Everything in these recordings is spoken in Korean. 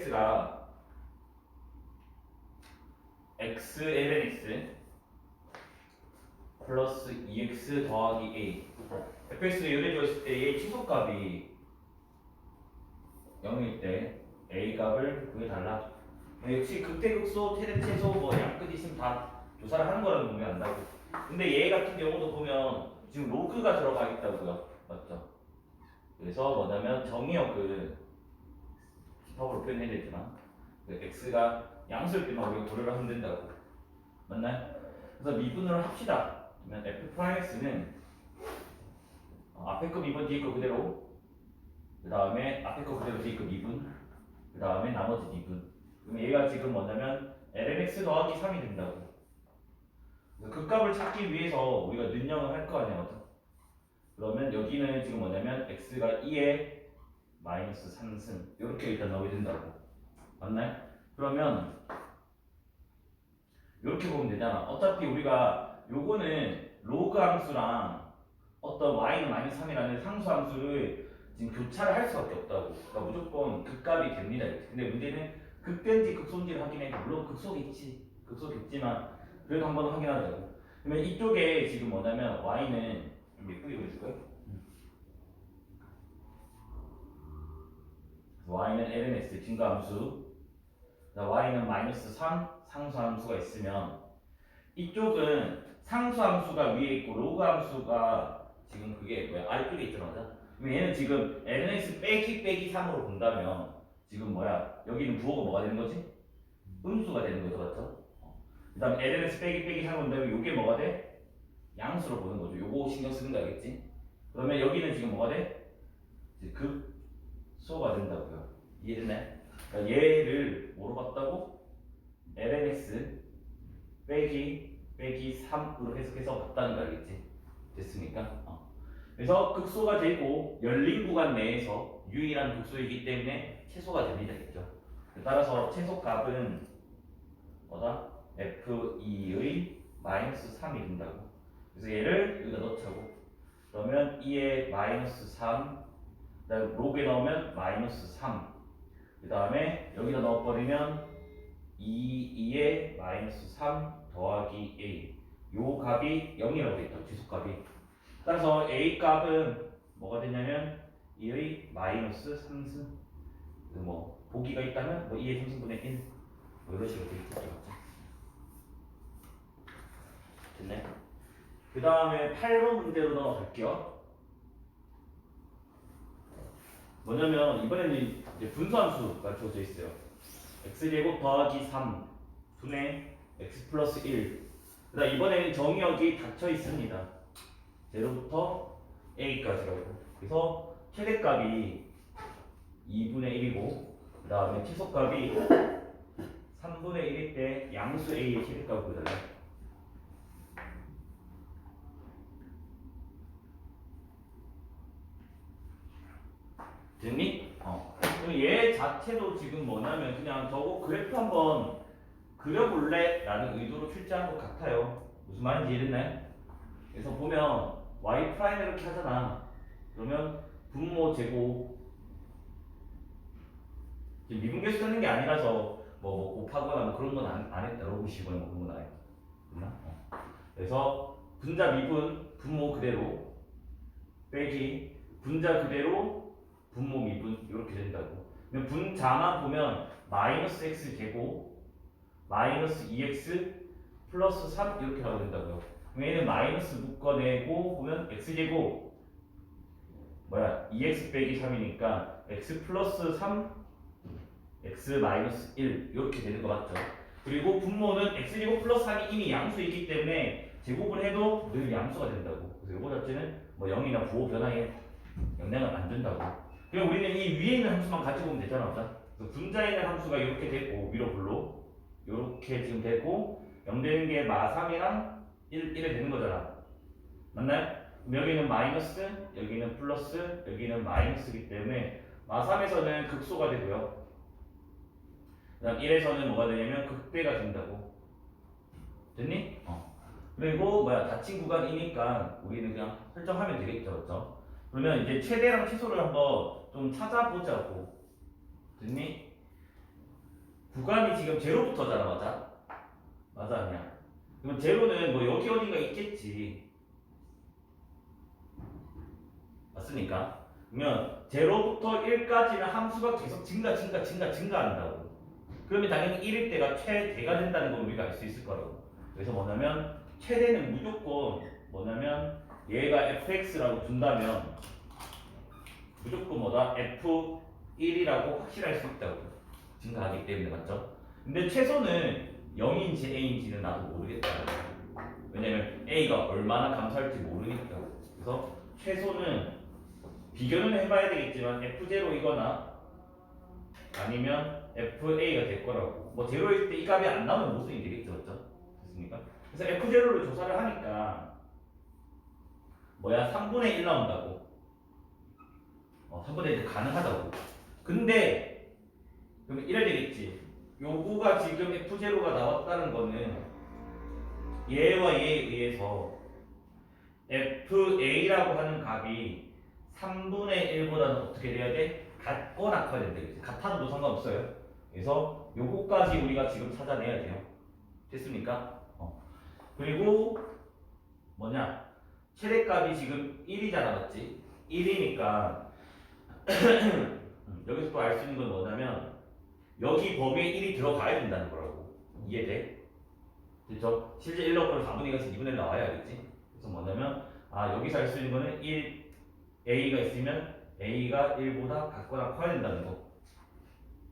x가 x ln x 플러스 2x 더하기 a fx를 요래줬을 때 얘의 치소값이 0일 때 a 값을 구해달라. 역시 극대극소, 최대최소 뭐 양끝 있으면 다 조사를 하는 거라는 보면 안다고. 근데 얘 같은 경우도 보면 지금 로그가 들어가 있다고요. 맞죠? 그래서 뭐냐면 정의역을 집합으로 표현해야 되지만 그 x가 양수일 때만 우리가 고려를 하면 된다고. 맞나요? 그래서 미분을 합시다. 그러면 f'(x는) 앞에 거 미분 뒤에 거 그대로, 그 다음에 앞에 거 그대로 뒤에 거 미분, 그 다음에 나머지 미분. 그럼 얘가 지금 뭐냐면 lnx 더하기 3이 된다고. 그래서 그 값을 찾기 위해서 우리가 능력을 할 거 아니야, 맞죠? 그러면 여기는 지금 뭐냐면 x가 2의 마이너스 3승 이렇게 일단 나오게 된다고. 맞나요? 그러면 이렇게 보면 되잖아. 어차피 우리가 요거는 로그 함수랑 어떤 y는 마이너스 3이라는 상수 함수를 지금 교차를 할 수밖에 없다고. 그러니까 무조건 극값이 됩니다. 근데 문제는 극된지 극소인지를 확인해. 물론 극소겠지만 그래도 한번 확인하자고. 그러면 이쪽에 지금 뭐냐면 y는 좀 예쁘게 그려줄까요? y는 lnx 증가함수, y는 마이너스 3 상수함수가 있으면 이쪽은 상수함수가 위에 있고 로그함수가 지금 그게 뭐야 아래쪽에 있잖아. 그럼 얘는 지금 lnx 빼기 3으로 본다면 지금 뭐야 여기는 부호가 뭐가 되는 거지? 음수가 되는 거죠, 맞죠? 그 다음 lnx 빼기 3으로 본다면 요게 뭐가 돼? 양수로 보는 거죠. 요거 신경 쓰는 거 알겠지? 그러면 여기는 지금 뭐가 돼? 극소가 된다고요. 이해됐나요? 그러니까 얘를 뭐로 봤다고? lnx 빼기 3으로 해석해서 봤다는 거 알겠지? 됐습니까? 그래서 극소가 되고 열린 구간 내에서 유일한 극소이기 때문에 최소가 됩니다. 됐죠? 따라서 최소값은 뭐다? f2의 마이너스 3이 된다고. 그래서 얘를 여기다 넣자고. 그러면 2의 마이너스 3, 그다음 로그에 넣으면 마이너스 3, 그 다음에 여기다 넣어버리면 2의 마이너스 3 더하기 a. 요 값이 0이라고 했죠. 지수값이. 따라서 a 값은 뭐가 되냐면 2의 마이너스 3승. 뭐 보기가 있다면 뭐 2의 3승분의 1. 뭐 이런 식으로 되겠죠. 됐네. 그 다음에 8번 문제로 넘어갈게요. 뭐냐면 이번에는 이제 분수함수가 주어져 있어요. x제곱 더하기 3 분의 x 플러스 1. 그다음 이번에는 정의역이 닫혀 있습니다. 0부터 a까지라고. 그래서 최대값이 2분의 1이고 그 다음에 최소값이 3분의 1일 때 양수 a의 최대값을 구해달라. 됐니? 그럼 얘 자체도 지금 뭐냐면 그냥 저거 그래프 한번 그려볼래? 라는 의도로 출제한 것 같아요. 무슨 말인지 이해됐나요? 그래서 보면 y 프라임 이렇게 하잖아. 그러면 분모 제곱 지금 미분계수 쓰는 게 아니라서 뭐 곱하거나 뭐 그런 건 안 했다. 로그 10원 뭐 그런 건 안 했다. 그래서 분자 미분 분모 그대로 빼기 분자 그대로 분모 미분 이렇게 된다고. 그러면 분자만 보면 마이너스 x 제곱 마이너스 2x 플러스 3 이렇게 나오게 된다고요. 얘는 마이너스 묶어내고 보면 x 제곱 뭐야 2x 빼기 3이니까 x 플러스 3 x 마이너스 1 이렇게 되는 거 맞죠? 그리고 분모는 x제곱 플러스 3이 이미 양수이기 때문에 제곱을 해도 늘 양수가 된다고. 그래서 이거 자체는 뭐 0이나 부호 변화에 영향을 안 준다고. 그럼 우리는 이 위에 있는 함수만 같이 보면 되잖아, 맞죠? 그래서 분자에 있는 함수가 이렇게 되고 위로 불로 이렇게 지금 되고 0 되는 게 마3이랑 1이 되는 거잖아. 맞나요? 여기는 마이너스, 여기는 플러스, 여기는 마이너스이기 때문에 마3에서는 극소가 되고요. 그 다음 1에서는 뭐가 되냐면 극대가 된다고. 됐니? 그리고 뭐야 닫힌 구간이니까 우리는 그냥 설정하면 되겠죠. 그렇죠? 그러면 이제 최대랑 최소를 한번 좀 찾아보자고. 됐니? 구간이 지금 제로부터잖아, 맞아? 맞아, 아니야? 그러면 제로는 뭐 여기 어딘가 있겠지. 맞습니까? 그러면 제로부터 1까지는 함수가 계속 증가한다고. 그러면 당연히 1일 때가 최대가 된다는 걸 우리가 알 수 있을 거라고. 그래서 뭐냐면 최대는 무조건 뭐냐면 얘가 fx라고 준다면 무조건 뭐다? f1이라고 확실할 수 있다고. 증가하기 때문에 맞죠? 근데 최소는 0인지 a인지는 나도 모르겠다. 왜냐면 a가 얼마나 감소할지 모르니까. 그래서 최소는 비교는 해봐야 되겠지만 f0이거나 아니면 FA가 될 거라고. 뭐 제로일 때 이 값이 안 나오면 모순이 되겠죠, 맞죠? 됐습니까? 그래서 F0를 조사를 하니까 뭐야 3분의 1 나온다고. 3분의 1도 가능하다고. 근데 그러면 이래야 되겠지. 요거가 지금 F0가 나왔다는 거는 얘와 얘에 의해서 FA라고 하는 값이 3분의 1보다는 어떻게 돼야 돼? 같거나 커야 된다. 같아도 상관없어요. 그래서 요거까지 우리가 지금 찾아내야 돼요. 됐습니까? 그리고 뭐냐? 최대값이 지금 1이잖아, 맞지? 1이니까 여기서 또 알 수 있는 건 뭐냐면 여기 범위에 1이 들어가야 된다는 거라고. 이해돼? 그렇죠? 실제 1 넣고 4분의 2에서 2분의 1 나와야겠지? 그래서 뭐냐면 여기서 알 수 있는 거는 1 A가 있으면 A가 1보다 같거나 커야 된다는 거.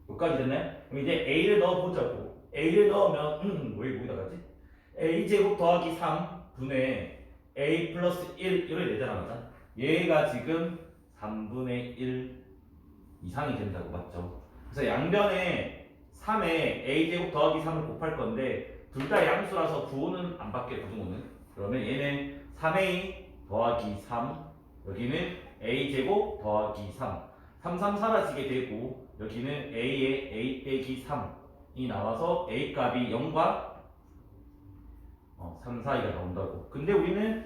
여기까지 됐네? 그럼 이제 A를 넣어보자고. A를 넣으면 왜 여기다 가지? A제곱 더하기 3분의 A 플러스 1 이렇게 되잖아, 맞아? 얘가 지금 3분의 1 이상이 된다고, 맞죠? 그래서 양변에 3에 A제곱 더하기 3을 곱할 건데 둘 다 양수라서 부호는 안 바뀌어요, 부등호는. 그러면 얘는 3A 더하기 3, 여기는 A제곱 더하기 3, 3 사라지게 되고 여기는 A에 A 빼기 3이 나와서 A 값이 0과 3 사이가 나온다고. 근데 우리는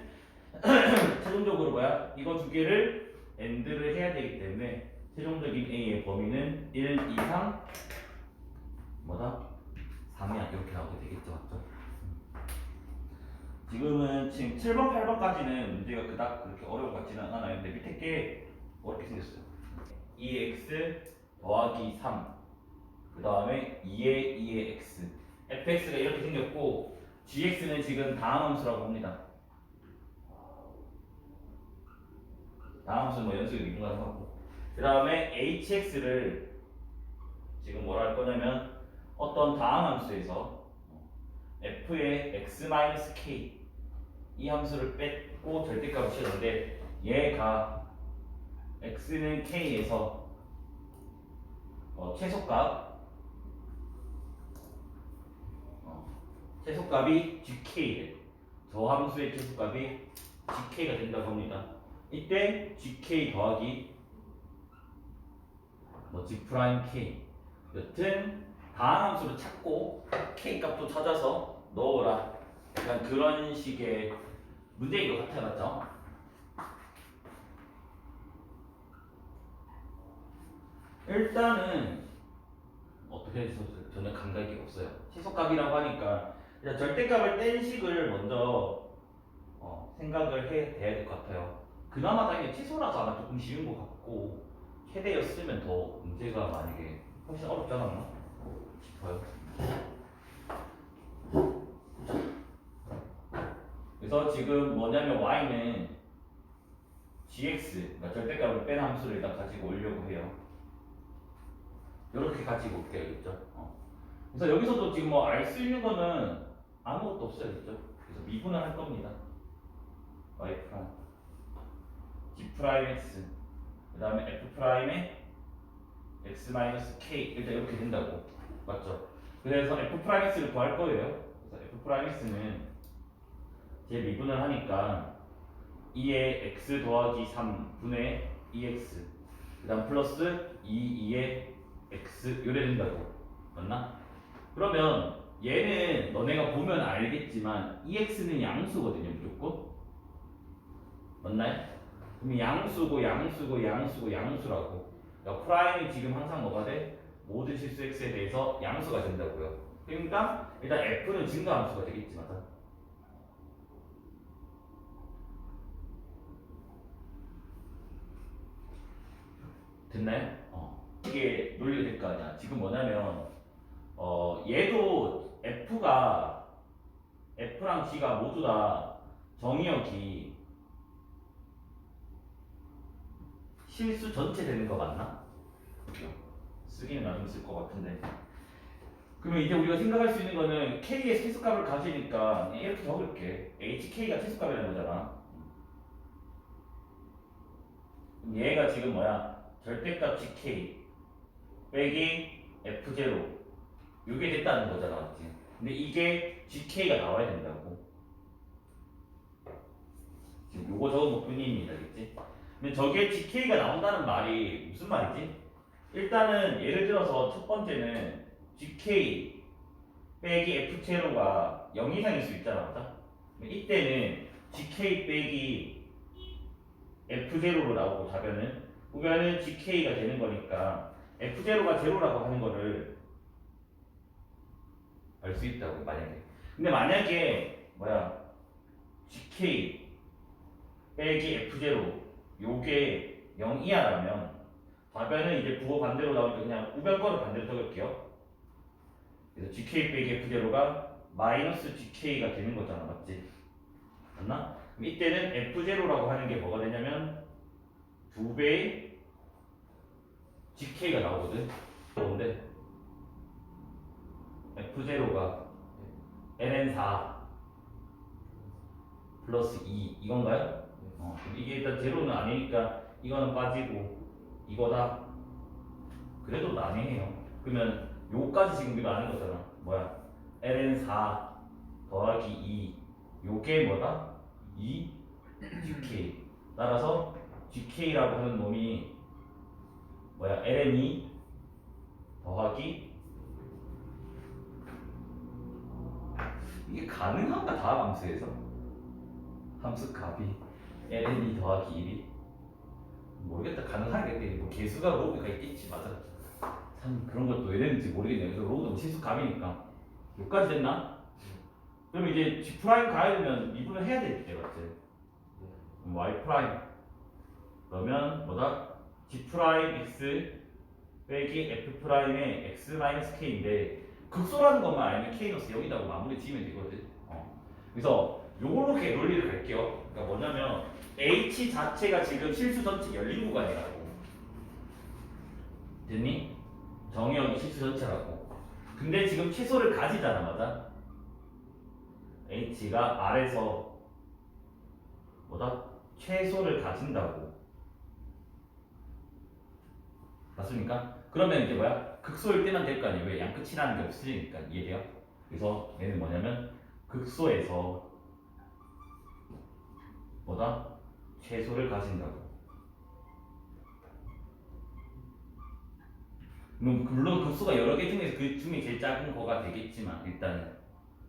최종적으로 뭐야? 이거 두 개를 AND를 해야 되기 때문에 최종적인 A의 범위는 1 이상 뭐다? 3이야. 이렇게 나오게 되겠죠, 맞죠? 지금은 지금 7번, 8번까지는 문제가 그닥 그렇게 어려운 것 같지는 않아요. 근데 밑에 게 어렵게 생겼어요. 2x 더하기 3, 그 다음에 2의 2의 x, fx가 이렇게 생겼고 gx는 지금 다음 함수라고 합니다. 다음 함수는 뭐 연속이 미분가능하고, 그 다음에 hx를 지금 뭐라 할 거냐면 어떤 다음 함수에서 f의 x-k 이 함수를 뺐고 절대값을 씌웠는데 얘가 x는 k에서 최소값이 gk래. 저 함수의 최소값이 gk가 된다고 합니다. 이때 gk 더하기 g 프라임 k, 여튼 다한 함수를 찾고 k 값도 찾아서 넣어라. 약간 그런 식의 문제인 것 같아요, 맞죠? 일단은 어떻게 해서 전혀 감각이 없어요. 최소값이라고 하니까 일단 절대값을 뗀 식을 먼저 생각을 해야 될 것 같아요. 그나마 당연히 최소라서 아마 조금 쉬운 것 같고 최대였으면 더 문제가 만약에 훨씬 어렵지 않았나 싶어요. 그래서 지금 뭐냐면 y는 gx, 그러니까 절대값을 뺀 함수를 일단 가지고 오려고 해요. 이렇게 가지고 올게요, 그래서 여기서도 지금 뭐 알 수 있는 거는 아무것도 없어요, 그죠? 그래서 미분을 할 겁니다. y 프라임, g 프라임 x, 그 다음에 f 프라임에 x 마이너스 k 일단 이렇게 된다고, 맞죠? 그래서 f 프라임 x를 구할 거예요. 그래서 f 프라임 x는 제 미분을 하니까 2의 x 더하기 3분의 2x, 그 다음 플러스 2의 x 이래 된다고, 맞나? 그러면 얘는 너네가 보면 알겠지만 EX는 양수거든요, 무조건. 맞나요? 그럼 양수고 양수고 양수고 양수라고. 그러니까 프라임이 지금 항상 뭐가 돼? 모든 실수 x에 대해서 양수가 된다고요. 그러니까 일단 f는 증가함수가 되겠지, 맞아? 됐나요? 이게 논리가 될 거 아니야. 지금 뭐냐면 얘도 F랑 G가 모두 다 정의역이 실수 전체 되는 거 맞나? 쓰기는 나중에 쓸 것 같은데. 그러면 이제 우리가 생각할 수 있는 거는 K의 최소값을 가지니까 이렇게 적을게. HK가 최소값이라는 거잖아. 그럼 얘가 지금 뭐야? 절대값 GK 빼기 F0 이게 됐다는 거잖아, 맞지? 근데 이게 GK가 나와야 된다고. 지금 요거 적은 것 뿐입니다, 알겠지? 근데 저게 GK가 나온다는 말이 무슨 말이지? 일단은 예를 들어서 첫 번째는 GK 빼기 F0가 0 이상일 수 있잖아, 맞아? 이때는 GK 빼기 F0로 나오고 답변은 그러면은 GK가 되는 거니까 F0가 제로라고 하는 거를 알 수 있다고, 만약에. 근데 만약에 GK 빼기 F0 요게 0 이하라면 답변은 이제 부호 반대로 나오니까 그냥 우변권을 반대로 적을게요. 그래서 GK 빼기 F0가 마이너스 GK가 되는 거잖아, 맞지? 맞나? 그럼 이때는 F0라고 하는 게 뭐가 되냐면 2배의 GK가 나오거든. 그런데 F0가 ln4 플러스 2 이건가요? 그럼 이게 일단 제로는 아니니까 이거는 빠지고 이거다. 그래도 난해해요. 그러면 요까지 지금 우리가 아는 거잖아. ln4 더하기 2 요게 뭐다? 2 GK. 따라서 GK라고 하는 놈이 ln2 더하기 이게 가능한가 다음 함수에서? 함수 값이 ln2 더하기 1이 모르겠다. 가능하겠대. 뭐 개수가 로그가 있겠지, 맞아. 참 그런 것도 왜 되는지 모르겠네요. 그래서 로그도 실수 값이니까 여기까지 됐나? 그럼 이제 G 프라임 가야 되면 미분을 해야 되겠지, 맞지? Y 프라임 그러면 G 프라임 x 빼기 F 프라임의 x 마이너스 k인데 극소라는 것만 알면 k 넣어서 여기다가 마무리 지으면 되거든. 그래서 요렇게 논리를 갈게요. 그러니까 뭐냐면 H 자체가 지금 실수 전체 열린 구간이라고. 됐니? 정의역이 실수 전체라고. 근데 지금 최소를 가지잖아, 맞아? H가 R에서 최소를 가진다고. 맞습니까? 그러면 이제 극소일 때만 될 거 아니에요. 왜? 양끝이라는 게 없으니까. 이해돼요? 그래서 얘는 뭐냐면 극소에서 최소를 가진다고. 물론 극소가 여러 개 중에서 그 중에 제일 작은 거가 되겠지만 일단은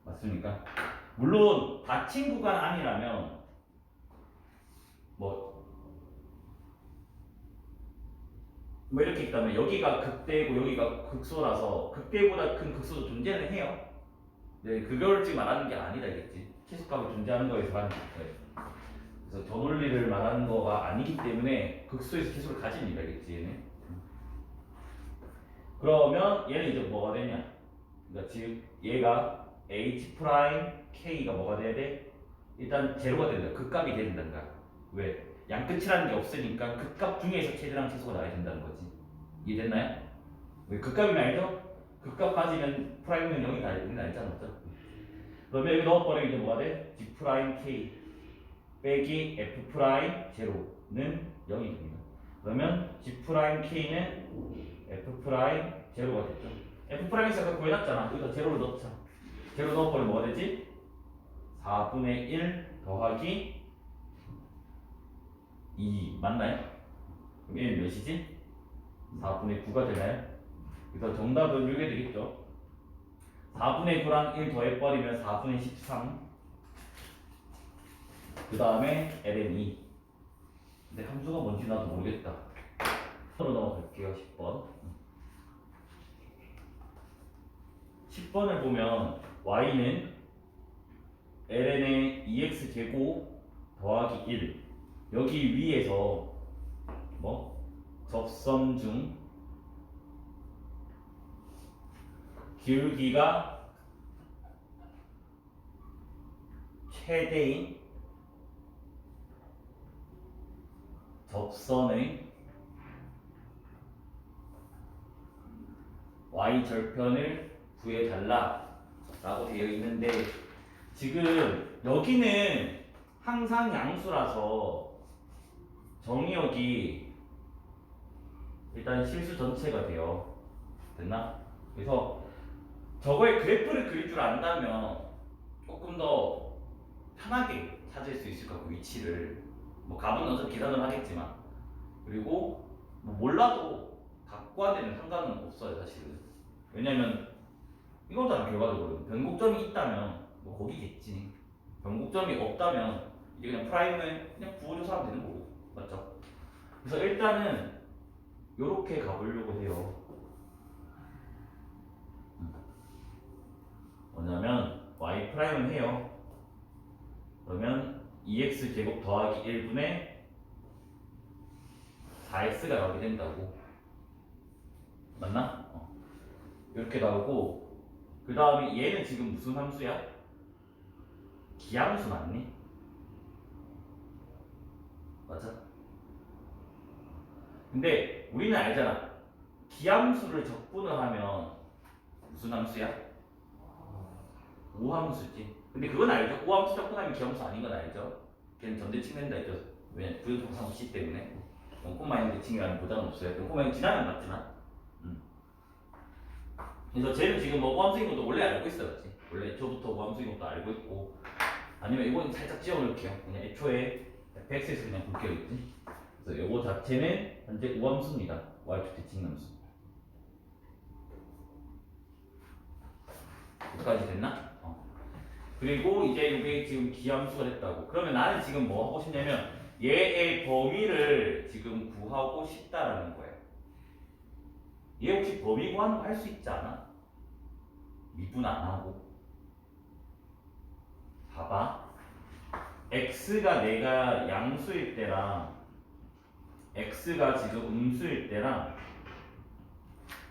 맞습니까? 물론 닫힌 구간 아니라면 이렇게 있다면 여기가 극대고 여기가 극소라서 극대보다 큰 극소도 존재는 해요. 네, 그걸 지금 말하는 게 아니다, 이겠지. 최소값이 존재하는 거에서 말하는 거예요. 그래서 저 논리를 말하는 거가 아니기 때문에 극소에서 최소를 가집니다, 이겠지, 얘는. 그러면 얘는 이제 뭐가 되냐? 그러니까 지금 얘가 h 프라임 k가 뭐가 돼야 돼? 일단 제로가 된다. 극값이 돼야 된다는 거야. 왜? 양끝이라는 게 없으니까 극값 중에서 최대랑 최소가 나와야 된다는 거지. 이해됐나요? 왜 극값이면 알죠? 극값 빠지면 프라임은 0이 나있잖아, 맞죠? 그러면 여기 넣어버리면 이제 뭐가 돼? g 프라임 k 빼기 f 프라임 제로는 0이 됩니다. 그러면 g 프라임 k는 f 프라임 제로가 됐죠. f 프라임에서 아까 구해놨잖아. 여기다 제로를 넣자. 제로 넣어버리면 뭐가 되지? 4분의 1 더하기 2 맞나요? 그럼 1 몇이지? 4분의 9가 되나요? 그래서 정답은 이게 되겠죠. 4분의 9랑 1 더해버리면 4분의 13. 그 다음에 ln2. 근데 함수가 뭔지 나도 모르겠다. 으로 넘어갈게요. 10번. 10번을 보면 y는 ln의 2x 제곱 더하기 1 여기 위에서 뭐 접선 중 기울기가 최대인 접선의 y절편을 구해달라 라고 되어 있는데 지금 여기는 항상 양수라서 정의역이 일단 실수 전체가 돼요. 됐나? 그래서 저거의 그래프를 그릴 줄 안다면 조금 더 편하게 찾을 수 있을 것 같고 위치를 뭐 값은 어차피 계산을 하겠지만 그리고 뭐 몰라도 갖고 하는 상관은 없어요 사실은. 왜냐면 이거잖아 결과적으로 변곡점이 있다면 뭐 거기겠지. 변곡점이 없다면 이제 그냥 프라임을 그냥 구워줘서 하면 되는 거고 맞죠? 그래서 일단은 요렇게 가보려고 해요. 뭐냐면 y 프라임을 해요. 그러면 2x 제곱 더하기 1분의 4x가 나오게 된다고. 맞나? 이렇게 나오고 그 다음에 얘는 지금 무슨 함수야? 기함수 맞니? 맞아? 근데 우리는 알잖아. 기함수를 적분을 하면 무슨 함수야? 우함수지. 근데 그건 알죠? 우함수 적분하면 기함수 아닌 건 알죠? 걔는 전대 측면다 했죠. 왜? 부등통상수 C 때문에. 0,1 대칭이라는 보장은 없어요. 0,1 지나면 맞지만. 그래서 쟤는 지금 뭐 우함수인 것도 원래 알고 있었지. 원래 애초부터 우함수인 것도 알고 있고. 아니면 이건 살짝 지워놓을게요. 그냥 애초에 fx에서 그냥 볼게요. 있지? 그래서 이거 자체는 현재 우함수입니다. y축 대칭함수. 여기까지 됐나? 그리고 이제 이게 지금 기함수가 됐다고. 그러면 나는 지금 뭐 하고 싶냐면 얘의 범위를 지금 구하고 싶다라는 거예요. 얘 혹시 범위 구하는 거 할 수 있지 않아? 미분 안 하고. 봐봐. x가 내가 양수일 때랑 x가 지금 음수일 때랑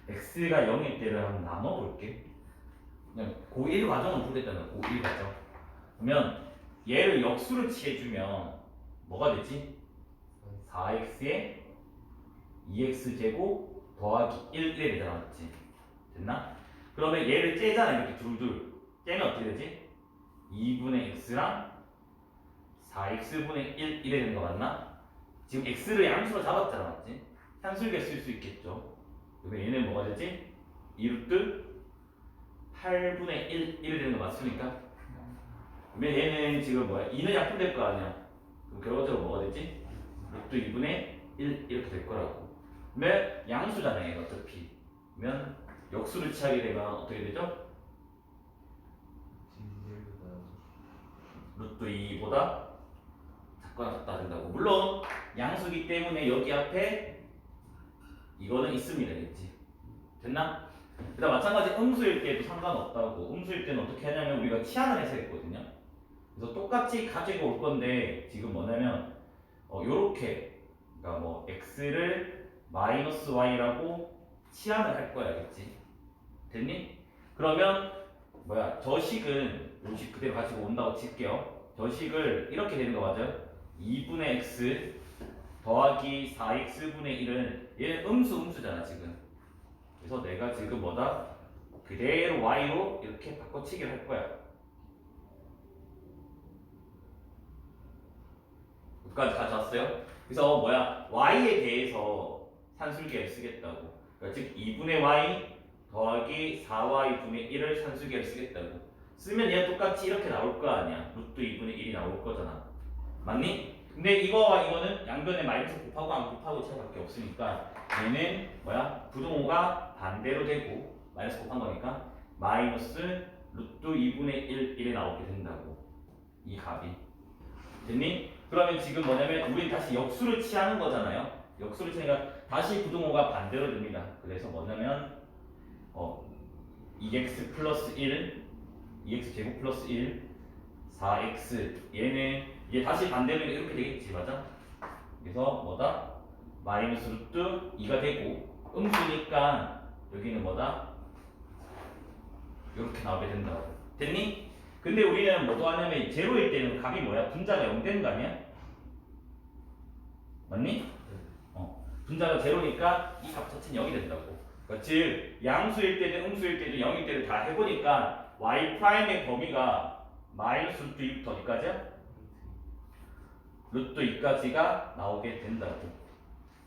x가 0일 때를 한번 나눠볼게. 그냥 고1 과정을 보겠다면 고1 과정. 그러면 얘를 역수를 취해주면 뭐가 되지? 4x에 2x 제곱 더하기 1 이렇게 되잖아. 맞지? 됐나? 그러면 얘를 째잖아. 이렇게 둘둘 째면 어떻게 되지? 2분의 x랑 4x분의 1 이래 되는 거 맞나? 지금 x를 양수로 잡았잖아. 맞지? 산술계 쓸 수 있겠죠. 그러면 얘는 뭐가 되지? 2루트 8분의 1 이래 되는 거 맞습니까? 그러면 얘는 지금 뭐야? 2는 약분될 거 아니야. 그럼 결과적으로 뭐가 되지? 루트 2분의 1 이렇게 될 거라고. 그러면 양수잖아요. 얘가 어차피. 그러면 역수를 취하게 되면 어떻게 되죠? 루트 2보다 작거나 같다 된다고. 물론 양수기 때문에 여기 앞에 이거는 있습니다. 됐지? 됐나? 그다음 마찬가지 음수일 때도 상관없다고. 음수일 때는 어떻게 하냐면 우리가 치환을 해서 했거든요. 그래서 똑같이 가지고 올 건데 지금 뭐냐면 요렇게 그러니까 뭐 x를 마이너스 y라고 치환을 할 거야. 알겠지? 됐니? 그러면 뭐야 저 식은 요 식 그대로 가지고 온다고 칠게요. 저 식을 이렇게 되는 거 맞아요? 2분의 x 더하기 4x분의 1은 얘는 음수잖아 지금. 그래서 내가 지금 뭐다? 그대로 y로 이렇게 바꿔치기를 할 거야. 여기까지 가져왔어요? 그래서 뭐야 y에 대해서 산술계를 쓰겠다고. 그러니까 즉 2분의 y 더하기 4y분의 1을 산술계를 쓰겠다고. 쓰면 얘가 똑같이 이렇게 나올 거 아니야. 루트 2분의 1이 나올 거잖아. 맞니? 근데 이거와 이거는 양변에 마이너스 곱하고 안 곱하고 차이밖에 없으니까 얘는 뭐야? 부등호가 반대로 되고 마이너스 곱한 거니까 마이너스 루트 2분의 1이 나오게 된다고. 이 값이. 됐니? 그러면 지금 뭐냐면 우린 다시 역수를 취하는 거잖아요. 역수를 취하니까 다시 부등호가 반대로 됩니다. 그래서 뭐냐면 2x 플러스 1, 2x 제곱 플러스 1, 4x 얘는 이게 다시 반대로 이렇게 되겠지, 맞아? 그래서 뭐다? 마이너스 루트 2가 되고 음수니까 여기는 뭐다? 이렇게 나오게 된다고. 됐니? 근데 우리는 뭐도 하냐면 제로일 때는 값이 뭐야? 분자가 0 되는 거 아니야? 맞니? 분자가 제로니까 이 값 자체는 0이 된다고. 그러니까 즉 양수일 때든 음수일 때든 0일 때를 다 해보니까 y 프라임의 범위가 마이너스 루트 2부터 어디까지야? 루트 2까지가 나오게 된다고.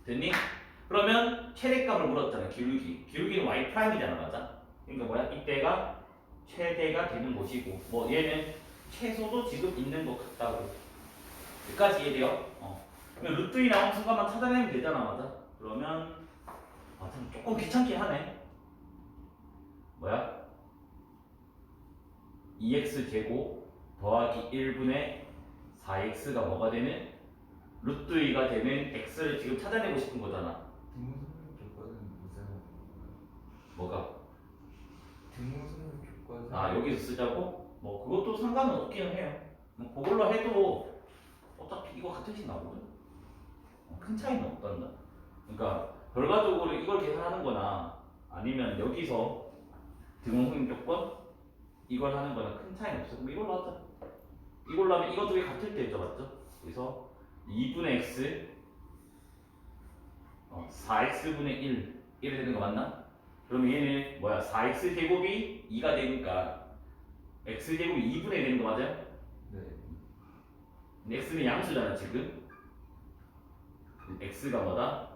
됐니? 그러면 최대값을 물었잖아. 기울기는 y 프라임이잖아, 맞아? 그러니까 뭐야? 이때가 최대가 되는 곳이고, 뭐 얘는 최소도 지금 있는 것 같다고. 여기까지 이해돼요? 그러면 루트 2 나온 순간만 찾아내면 되잖아, 맞아? 그러면 참 조금 귀찮긴 하네. 뭐야? 2x 제곱 더하기 1분의 4x가 뭐가 되는? 루트 2가 되는 x를 지금 찾아내고 싶은 거잖아. 등호선을 교과는 무슨 뭐가? 등호선을 교과는 여기서 쓰자고? 뭐 그것도 상관은 없기는 해요. 뭐 그걸로 해도 어차피 이거 같은 식 나오거든. 큰 차이는 없단다. 그러니까 결과적으로 이걸 계산하는 거나 아니면 여기서 등호선 조건 이걸 하는 거나 큰 차이는 없어. 그럼 이걸로 하자. 이걸로 하면 이거 두 개 같을 때죠, 맞죠? 그래서 2분의 x 4x분의 1 이렇게 되는 거 맞나? 그러면 얘는 뭐야? 4x 제곱이 2가 되니까 x 제곱이 2분의 1 되는 거 맞아요? 네. 근데 x는 양수잖아 지금. x가 뭐다?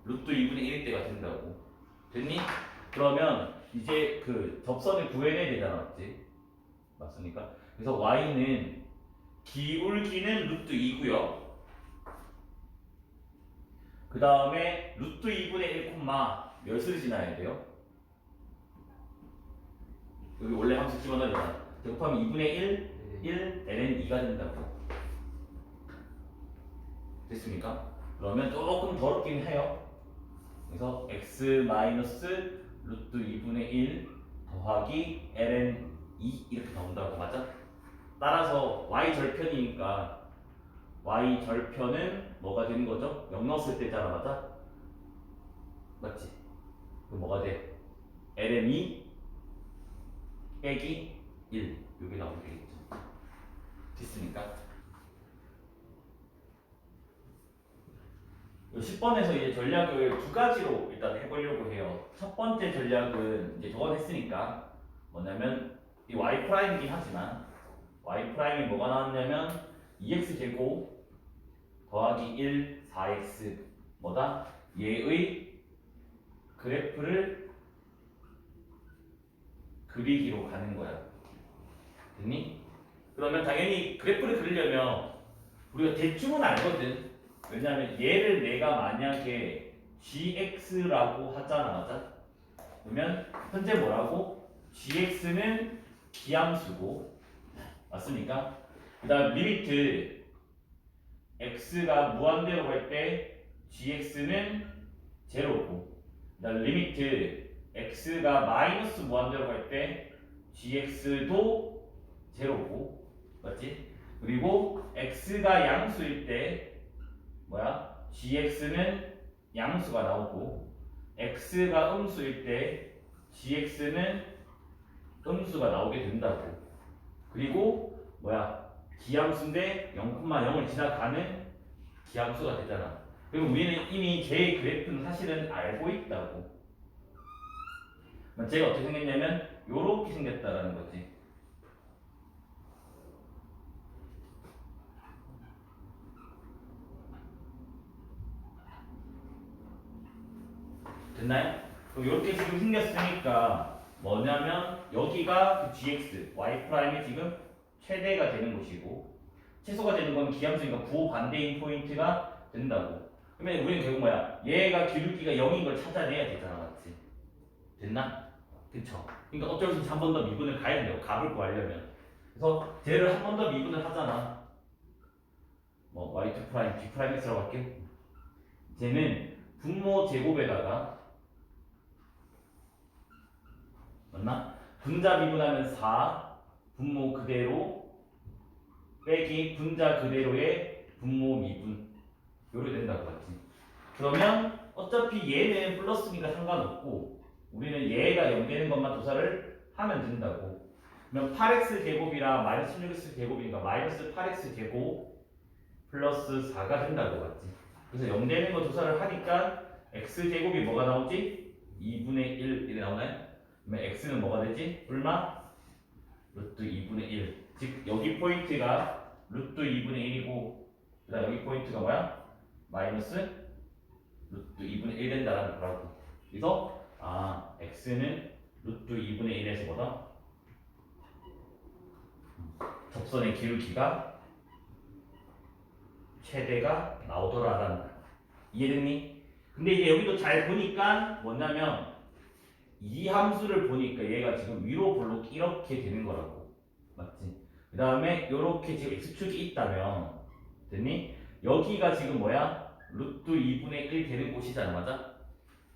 루트 2분의 1일 때가 된다고. 됐니? 그러면 이제 그 접선을 구해내야 되잖아, 맞지? 맞습니까? 그래서 y는 기울기는 루트 2고요. 그 다음에 루트 2분의 1 몇을 지나야 돼요? 여기 원래 함수 집어넣으잖아. 곱하면 2분의 1 ln 2가 된다고. 됐습니까? 그러면 조금 더럽긴 해요. 그래서 x 마이너스 루트 2분의 1 더하기 ln 2 이렇게 나온다고. 맞아? 따라서 y 절편이니까 y 절편은 뭐가 되는 거죠? 0 넣었을 때잖아, 맞아? 맞지? 그럼 뭐가 돼? ln 2 빼기 1 이게 나오게 되겠죠. 됐습니까? 10번에서 이제 전략을 두 가지로 일단 해보려고 해요. 첫 번째 전략은 이제 저번 했으니까 뭐냐면 이 y 프라임이긴 하지만 y 프라임이 뭐가 나왔냐면 2x 제곱 더하기 1 4x 뭐다? 얘의 그래프를 그리기로 가는 거야. 됐니? 그러면 당연히 그래프를 그리려면 우리가 대충은 알거든. 왜냐하면 얘를 내가 만약에 gx라고 하잖아, 맞아? 그러면 현재 뭐라고? gx는 기함수고, 맞습니까? 그 다음 리미트 x가 무한대로 갈 때 gx는 제로고, 그 다음 리미트 x가 마이너스 무한대로 갈 때 gx도 제로고, 맞지? 그리고 x가 양수일 때 뭐야? gx는 양수가 나오고 x가 음수일 때 gx는 음수가 나오게 된다고. 그리고 뭐야? 기함수인데 0,0을 지나가는 기함수가 되잖아. 그리고 우리는 이미 제 그래프는 사실은 알고 있다고. 제가 어떻게 생겼냐면 요렇게 생겼다라는 거지. 됐나요? 그럼 이렇게 지금 생겼으니까 뭐냐면 여기가 그 gx, y 프라임이 지금 최대가 되는 곳이고 최소가 되는 건 기함수니까 부호 반대인 포인트가 된다고. 그러면 우리는 결국 뭐야? 얘가 기울기가 0인 걸 찾아내야 되잖아, 맞지? 됐나? 그쵸? 그러니까 어쩔 수 없이 한 번 더 미분을 가야 돼요. 값을 구하려면. 그래서 쟤를 한 번 더 미분을 하잖아. 뭐 y2 프라임, b 프라임 x라고 할게요. 쟤는 분모 제곱에다가 맞나? 분자 미분하면 4 분모 그대로 빼기 분자 그대로의 분모 미분 요렇게 된다고 봤지. 그러면 어차피 얘는 플러스니까 상관없고 우리는 얘가 0 되는 것만 조사를 하면 된다고. 그러면 8x 제곱이랑 마이너스 16x 제곱이니까 마이너스 8x 제곱 플러스 4가 된다고 봤지. 그래서 0 되는 거 조사를 하니까 x 제곱이 뭐가 나오지? 2분의 1 이렇게 나오나요? 그러면 x는 뭐가 되지? 얼마? 루트 2분의 1. 즉 여기 포인트가 루트 2분의 1이고 그다음 여기 포인트가 뭐야? 마이너스 루트 2분의 1 된다라는 거라고. 그래서 x는 루트 2분의 1에서 뭐다? 접선의 기울기가 최대가 나오더라라는 거야. 이해됐니? 근데 이제 여기도 잘 보니까 뭐냐면 이 함수를 보니까 얘가 지금 위로 볼록 이렇게 되는 거라고. 맞지? 그 다음에 이렇게 지금 x축이 있다면 됐니? 여기가 지금 뭐야? 루트 2분의 1 되는 곳이잖아. 맞아?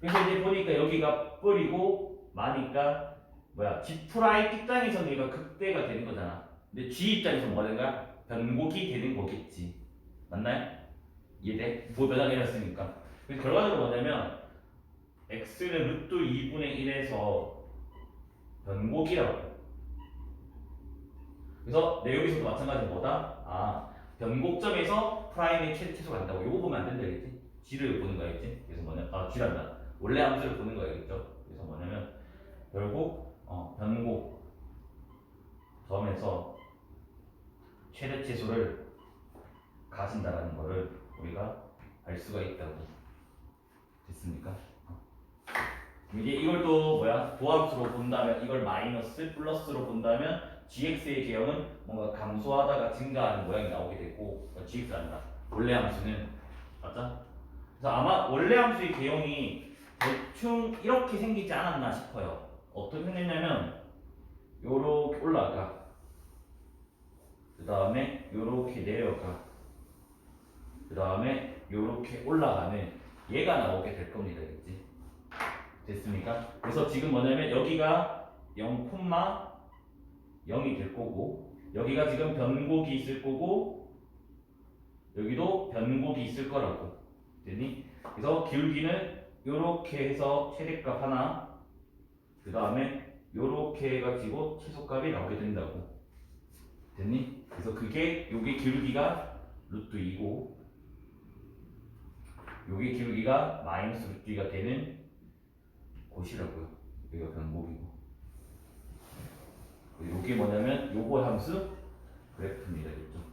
그래서 이제 보니까 여기가 뿔이고 마니까 뭐야? G' 입장에서는 얘가 극대가 되는 거잖아. 근데 G 입장에서 뭐가 되는 거야? 변곡이 되는 거겠지. 맞나요? 이해돼? 뭐 변하게 했으니까. 그래서 결과적으로 뭐냐면 x는 루트 2분의 1에서 변곡이라고 해요. 그래서 내 여기서도 마찬가지 뭐다? 변곡점에서 프라임의 최소 간다고. 요거 보면 안 된다겠지? g를 보는 거겠지? 그래서 뭐냐? g란다. 원래 함수를 보는 거겠죠? 그래서 뭐냐면 결국 변곡 점에서 최대치수를 가진다라는 거를 우리가 알 수가 있다고. 됐습니까? 이제 이걸 또 뭐야? 도함수로 본다면 이걸 마이너스 플러스로 본다면 gx의 개형은 뭔가 감소하다가 증가하는 모양이 나오게 되고 gx 아니라 원래 함수는 맞죠? 그래서 아마 원래 함수의 개형이 대충 이렇게 생기지 않았나 싶어요. 어떻게 생겼냐면 요렇게 올라가 그 다음에 요렇게 내려가 그 다음에 요렇게 올라가는 얘가 나오게 될 겁니다. 그치? 됐습니까? 그래서 지금 뭐냐면 여기가 0,0이 될 거고 여기가 지금 변곡이 있을 거고 여기도 변곡이 있을 거라고. 됐니? 그래서 기울기는 요렇게 해서 최대값 하나 그 다음에 요렇게 해가지고 최소값이 나오게 된다고. 됐니? 그래서 그게 요게 기울기가 루트 2고 요게 기울기가 마이너스 루트 2가 되는 곳이라고요. 여기가 변곡이고 요게 뭐냐면 요거 함수 그래프입니다. 그렇죠?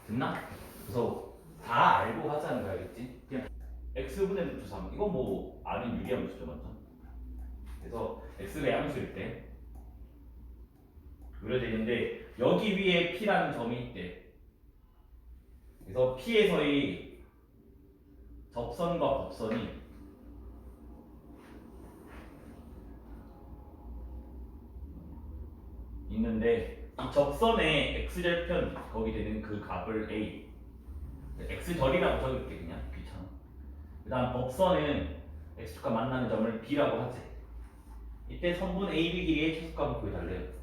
됐나? 그래서 다 알고 하자는 거 알겠지? 그냥 x분의 루트 3 이건 뭐 아는 유리함수죠. 맞죠? 그래서 x가 양수일 때 그래야 되는데 여기 위에 p라는 점이 있대. 그래서 p에서의 접선과 법선이 있는데 이 접선의 x절편 거기 되는 그 값을 a x절이라고 적을게 그냥 귀찮아. 그 다음 법선은 x축과 만나는 점을 b라고 하지. 이때 선분 a, b 길이의 최소값을 구해달래요.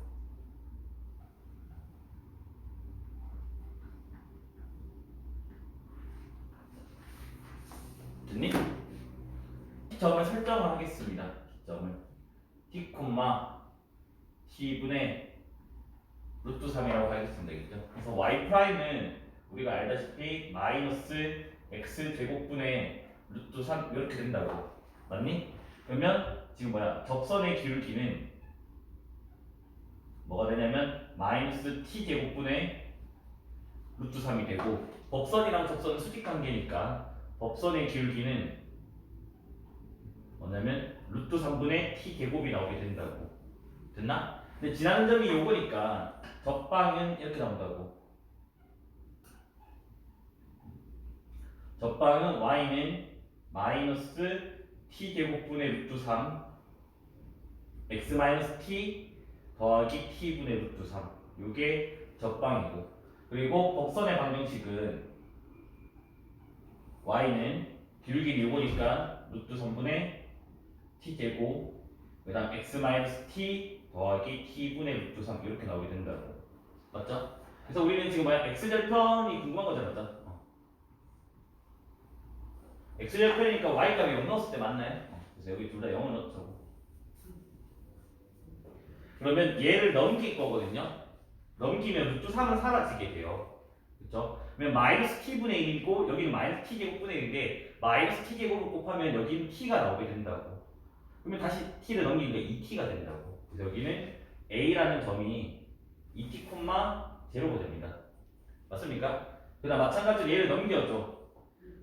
됐니? 시점을 설정을 하겠습니다. 시점을 t, t분의 루트 3이라고 하겠습니다. 되겠죠? 그래서 y''은 우리가 알다시피 마이너스 x 제곱분의 루트 3 이렇게 된다고. 맞니? 그러면 지금 뭐야? 접선의 기울기는 뭐가 되냐면 마이너스 t 제곱분의 루트 3이 되고 법선이랑 접선은 수직 관계니까 법선의 기울기는 뭐냐면 루트 3분의 t 제곱이 나오게 된다고. 됐나? 근데 지나는 점이 요거니까 적방은 이렇게 나온다고. 적방은 y는 마이너스 t 제곱분의 루트 3 x 마이너스 t 더하기 t분의 루트 3 요게 적방이고 그리고 법선의 방정식은 y는 기울기는 요거니까 루트 3분의 t 제곱 그 다음 x-t 더하기 t분의 루트 3 이렇게 나오게 된다고. 맞죠? 그래서 우리는 지금 뭐야? x절편이 궁금한 거잖아. 맞죠? x절편이니까 y값이 0 넣었을 때 맞나요? 그래서 여기 둘 다 0을 넣자고. 그러면 얘를 넘길 거거든요. 넘기면 루트 3은 사라지게 돼요. 그쵸? 그러면 마이너스 t분의 1이고 여기는 마이너스 t제곱분의 1인데 마이너스 t제곱을 곱하면 여기는 t가 나오게 된다고. 그러면 다시 t를 넘기니까 2t가 된다고. 그래서 여기는 a라는 점이 2t, 0가 됩니다. 맞습니까? 그 다음 마찬가지로 얘를 넘겨줘.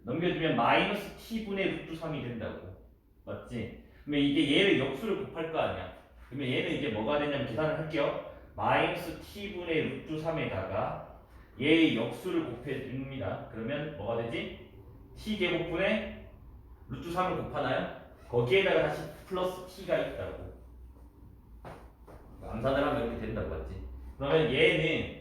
넘겨주면 마이너스 t분의 루트 3이 된다고. 맞지? 그러면 이게 얘를 역수를 곱할 거 아니야. 그러면 얘는 이제 뭐가 되냐면 계산을 할게요. 마이너스 t분의 루트 3에다가 얘의 역수를 곱해줍니다. 그러면 뭐가 되지? t제곱분의 루트 3을 곱하나요? 거기에다가 다시 플러스 t가 있다고. 암산을 하면 이렇게 된다고 맞지? 그러면 얘는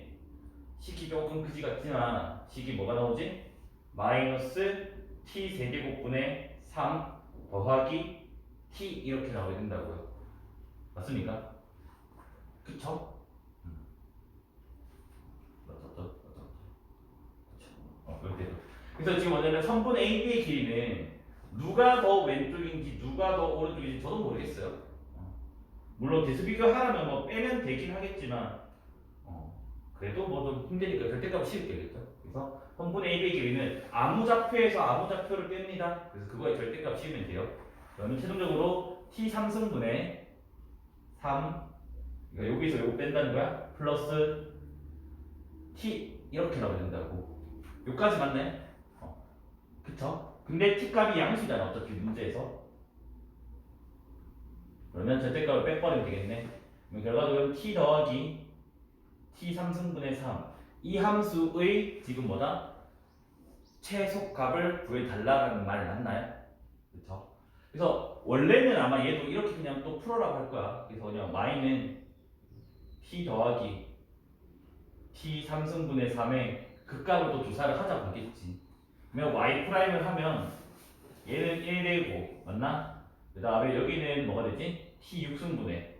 식이 조금 그지 같지만 식이 뭐가 나오지? 마이너스 t 세제곱분의 3 더하기 t 이렇게 나오게 된다고요. 맞습니까? 그쵸? 맞죠? 이렇게. 그래서 지금 뭐냐면 선분 AB의 길이는 누가 더 왼쪽인지 누가 더 오른쪽인지 저도 모르겠어요. 물론 대수 비교하라면 뭐 빼면 되긴 하겠지만 그래도 뭐 좀 힘드니까 절대값 씌울게겠죠. 그래서 선분의 AB의 길이는 아무 좌표에서 아무 좌표를 뺍니다. 그래서 그거에 절대값 씌우면 돼요. 그러면 최종적으로 t 3승분의 3 그러니까 여기서 요거 뺀다는 거야. 플러스 t 이렇게 나오게 된다고. 여기까지 맞네? 그쵸? 근데 t값이 양수잖아 어차피 문제에서. 그러면 절대값을 빼버리면 되겠네. 그럼 결과적으로 t 더하기 t 3승분의 3 이 함수의 지금 뭐다? 최소값을 구해달라는 말 맞나요? 그쵸? 그래서 원래는 아마 얘도 이렇게 그냥 또 풀어라고 할 거야. 그래서 그냥 y는 t 더하기 t 3승분의 3에 그 값을 또 조사를 하자 보겠지. 그러면 y 프라임을 하면 얘는 1 되고 맞나? 그 다음에 여기는 뭐가 되지? t 6승분의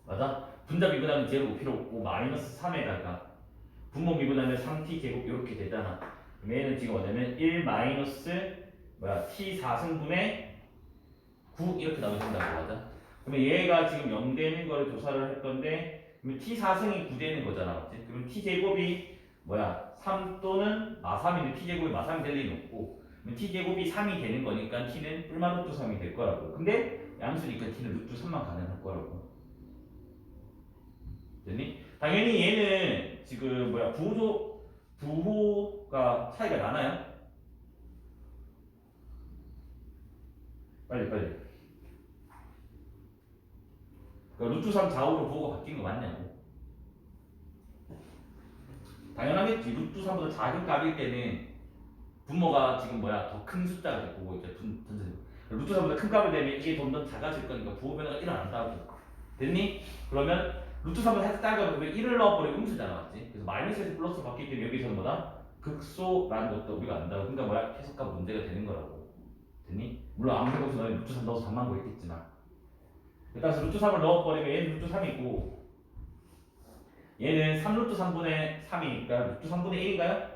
맞아? 분자 미분하면 제곱 필요 없고 마이너스 3에다가 분모 미분하면 3t 제곱 이렇게 되잖아. 그럼 얘는 지금 뭐냐면 1 마이너스 뭐야 t 4승분의 9 이렇게 나오게 된다고 맞아? 그러면 얘가 지금 0 되는 거를 조사를 할 건데 그러면 t 4승이 9 되는 거잖아 맞지? 그럼 t 제곱이 뭐야 3 또는 3인데 t 제곱이 3이 될 리는 없고 그럼 t 제곱이 3이 되는 거니까 t는 뿔마 루트 3이 될 거라고. 근데 양수니까 t는 루트 3만 가능할 거라고. 됐니? 당연히 얘는 지금 뭐야 부호가 차이가 나나요? 빨리. 그러니까 루트 3 좌우로 부호가 바뀐 거 맞냐고. 당연하겠지. 루트 3보다 작은 값일 때는 분모가 지금 뭐야 더 큰 숫자가 될 거고 이제 전체적으로 루트 3보다 큰 값이 되면 이게 점점 작아질 거니까 부호 변화가 일어난다고. 됐니? 그러면 루트 3보다 살짝 작아서 1을 넣어버리면 음수잖아 맞지? 그래서 마이너스에서 플러스로 바뀌기 때문에 여기서는 뭐다? 극소라는 것도 우리가 안다고. 그러니까 뭐야 해석값 문제가 되는 거라고. 됐니? 물론 아무 생각 없이 너는 루트 3 넣어서 3만 구했겠지만 따라서 루트 3을 넣어버리면 얘는 루트 3이고 얘는 3루트 3분의 3이니까 루트 3분의 1인가요?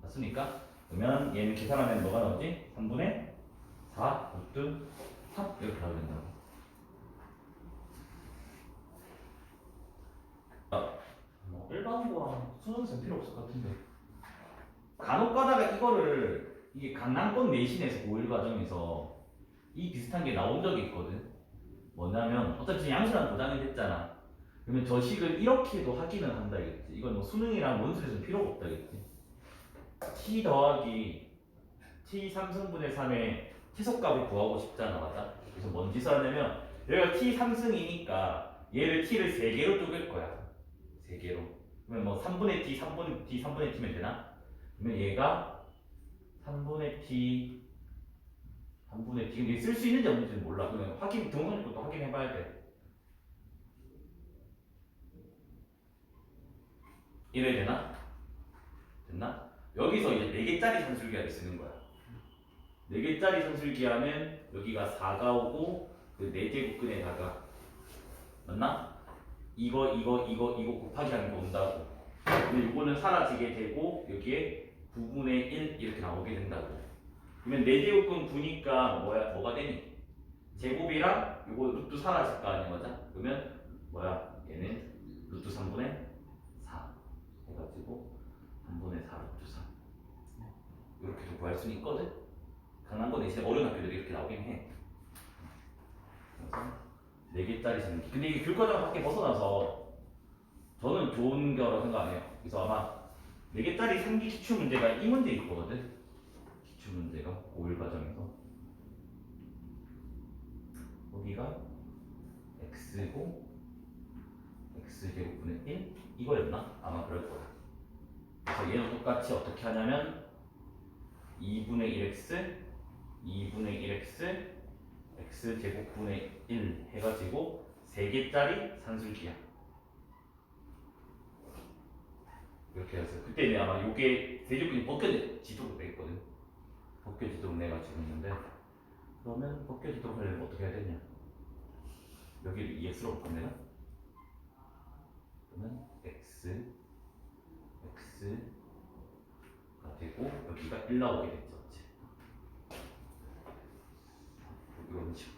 맞습니까? 그러면 얘는 계산하면 뭐가 나오지? 3분의 4 루트 3 이렇게 나오게 된다고. 뭐 일반고랑 수능생 필요 없을 것 같은데 간혹 가다가 이거를 이게 강남권 내신에서 고1 과정에서 이 비슷한 게 나온 적이 있거든. 뭐냐면 어차피 양수랑 도장이 됐잖아. 그러면 저 식을 이렇게도 확인을 한다겠지. 이건 뭐 수능이랑 원수에서는 필요가 없다겠지. t 더하기 t 3승분의 3의 최소값을 구하고 싶잖아 맞아? 그래서 뭔 짓을 하냐면 여기가 t 3승이니까 얘를 t를 3개로 쪼갤 거야. 3개로. 그러면 뭐 3분의 t, 3분의 t, 3분의 t면 되나? 그러면 얘가 3분의 t, 3분의 t 이게 쓸 수 있는지 없는지 몰라. 그러면 확인, 동영상 것도 확인해봐야 돼. 이래야 되나? 됐나? 여기서 이제 4개짜리 산술기하를 쓰는 거야. 4개짜리 산술기하는 여기가 4가 오고 그 4제곱근에다가 맞나? 이거 곱하기 하는 게 온다고. 근데 이거는 사라지게 되고 여기에 9분의 1 이렇게 나오게 된다고. 그러면 4제곱근 9니까 뭐가 되니? 제곱이랑 요거 루트 사라질 거 아니야, 맞아? 그러면 얘는 루트 3분의 4 해가지고 3분의 4 루트 3 이렇게도 구할 수 있거든? 강남고 대신에 어려운 학교들이 이렇게 나오긴 해. 그래서 4개짜리 생기. 근데 이게 교과정 밖에 벗어나서 저는 좋은 거라고 생각 안 해요. 그래서 아마 4개짜리 상기 기출 문제가 이 문제 있거든. 기출 문제가 5일 과정에서 여기가 x고 x제곱분의 1 이거였나? 아마 그럴 거야. 그래서 얘는 똑같이 어떻게 하냐면 2분의 1x 2분의 1x x제곱분의 1 해가지고 3개짜리 산술기야. 이렇게 해서 그때는 아마 요게 대조근이 벗겨지도록 돼 있거든. 벗겨지도록 내가 지고 있는데 그러면 벗겨지도록 하려면 어떻게 해야 되냐? 여기를 EX로 바꾸면 되나? 그러면 X가 되고 여기가 1 나오게 됐죠. 이런 식으로.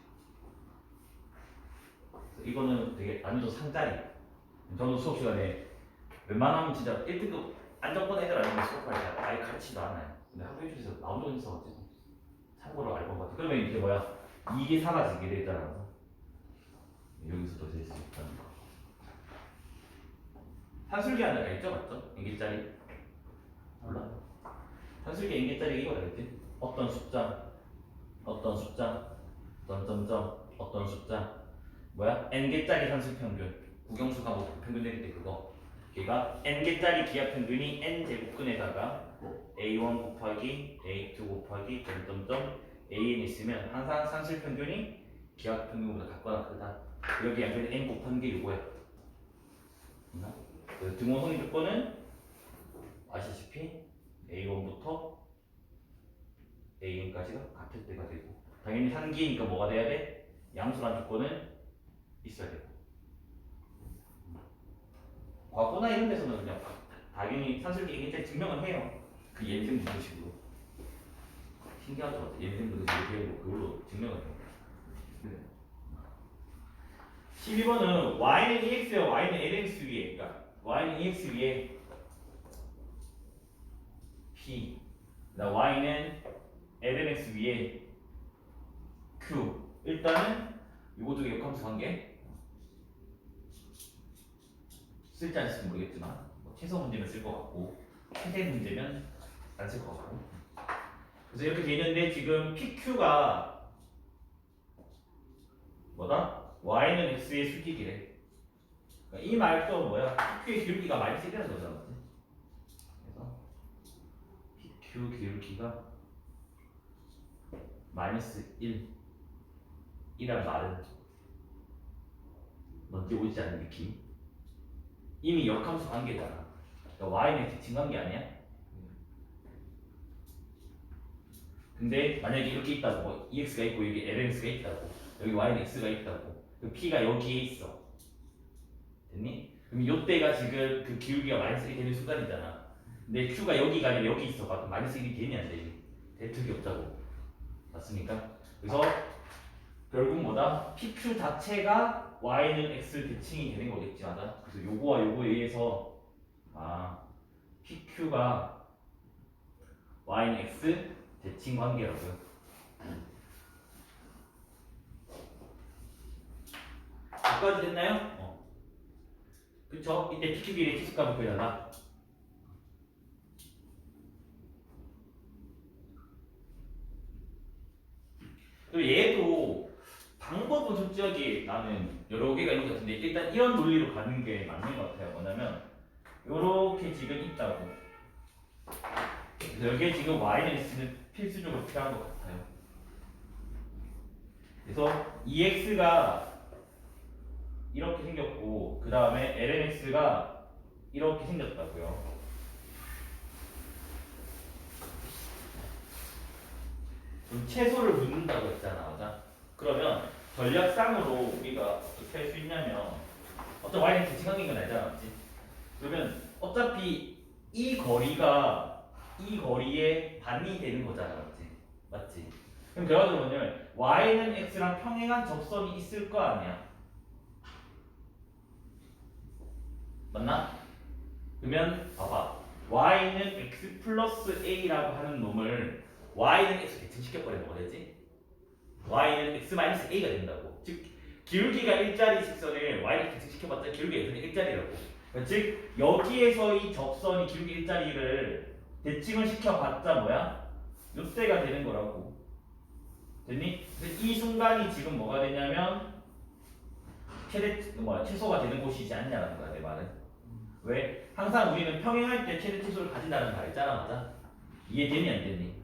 이거는 되게 완전 상자리. 저도 수업 시간에 웬만하면 진짜 1등급 안정권 애들 아니면 수업할 때 아예 가르치지도 않아요. 근데 학교 교실에서 나온 적이 있어가지고 참고로 알것 같아. 그러면 이게 이게 사라지게 되잖아. 여기서도 될 수 있다는 거. 산술기 하나가 있죠, 맞죠? N개짜리 몰라? 산술기 N개짜리 이거 알겠지? 어떤 숫자 점점점 어떤 숫자 N개짜리 산술평균 국영수가 뭐 평균 내릴 때 그거 걔가 N개짜리 기하평균이 N제곱근에다가 A1 곱하기 A2 곱하기 점점점 AN 있으면 항상 산술평균이 기하평균보다 같거나 크다. 여기 양변에 N 곱하는 게 요거야. 그 등호성립 조건은 아시다시피 A1부터 AN까지가 같을 때가 되고 당연히 산기니까 뭐가 돼야 돼? 양수란 조건은 있어야 되고 과거나 이런 데서는 그냥 당연히 산술기 N개짜리 증명을 해요. 그 예비생 분식으로 신기하죠? 예비생 분식으로 배우고 그걸로 증명을 해요. 12번은 y는 ex와 y는 lx 위에 그러니까 y는 ex 위에 p 그다음 y는 lnx 위에 q 일단은 이거 두 개 역함수 관계 쓸지 안 쓸지 모르겠지만 뭐 최소 문제면 쓸 것 같고 최대 문제면 안 쓸 것 같고 그래서 이렇게 돼 있는데 지금 pq가 뭐다? y는 x의 수직이래. 그러니까 이 말도 PQ의 기울기가 마이너스 1이라는 거잖아. 그래서 PQ 기울기가 마이너스 1이란 말은 뭔지 오지 않는 느낌. 이미 역함수 관계잖아. 그러니까 y는 대칭 관계 아니야? 근데 만약에 이렇게 있다고 뭐 ex가 있고 여기 lnx가 있다고 여기 y는 x가 있다고 그 p가 여기에 있어. 됐니? 그럼 이때가 지금 그 기울기가 마이너스 1이 되는 순간이잖아. 근데 q가 여기가 아니라 여기 있어. 그럼 마이너스 1이 되니 안 되니? 될 턱이 없다고. 맞습니까? 그래서 결국 PQ 자체가 y는 x 대칭이 되는 거겠지, 맞아? 그래서 요거와 요거에 의해서 PQ가 y는 x 대칭 관계라고요. 여기까지 됐나요? 그쵸? 이때 PQ끼리 치수값을 구해달라. 그리고 얘도 방법은 솔직히 나는 여러 개가 있는 것 같은데 일단 이런 논리로 가는 게 맞는 것 같아요. 뭐냐면 요렇게 지금 있다고. 그래서 여기에 지금 y는 x는 필수적으로 필요한 것 같아요. 그래서 ex가 이렇게 생겼고 그 다음에 lnx가 이렇게 생겼다고요. 그럼 채소를 묻는다고 했잖아, 맞아? 그러면 전략상으로 우리가 어떻게 할 수 있냐면 어떤 y는 대칭관계인 건 알잖아, 맞지? 그러면 어차피 이 거리에 반이 되는 거잖아, 맞지? 맞지? 그럼 결과적으로 뭐냐면 y는 x랑 평행한 접선이 있을 거 아니야, 맞나? 그러면 봐봐, y는 x 플러스 a라고 하는 놈을 y는 x 대칭시켜버리면 뭐가 되지? y는 x 마이너스 a가 된다고. 즉 기울기가 일자리 직선을 y를 대칭시켜봤자 기울기가 x는 일자리라고. 그러니까 즉 여기에서 이 접선이 기울기 일자리를 대칭을 시켜봤자 뭐야? 요때가 되는 거라고. 됐니? 그래서 이 순간이 지금 뭐가 되냐면 최소가 되는 곳이지 않냐라는 거야, 내 말은. 왜? 항상 우리는 평행할 때 최대 최소를 가진다는 거 알잖아, 맞아? 이해되니 안 되니?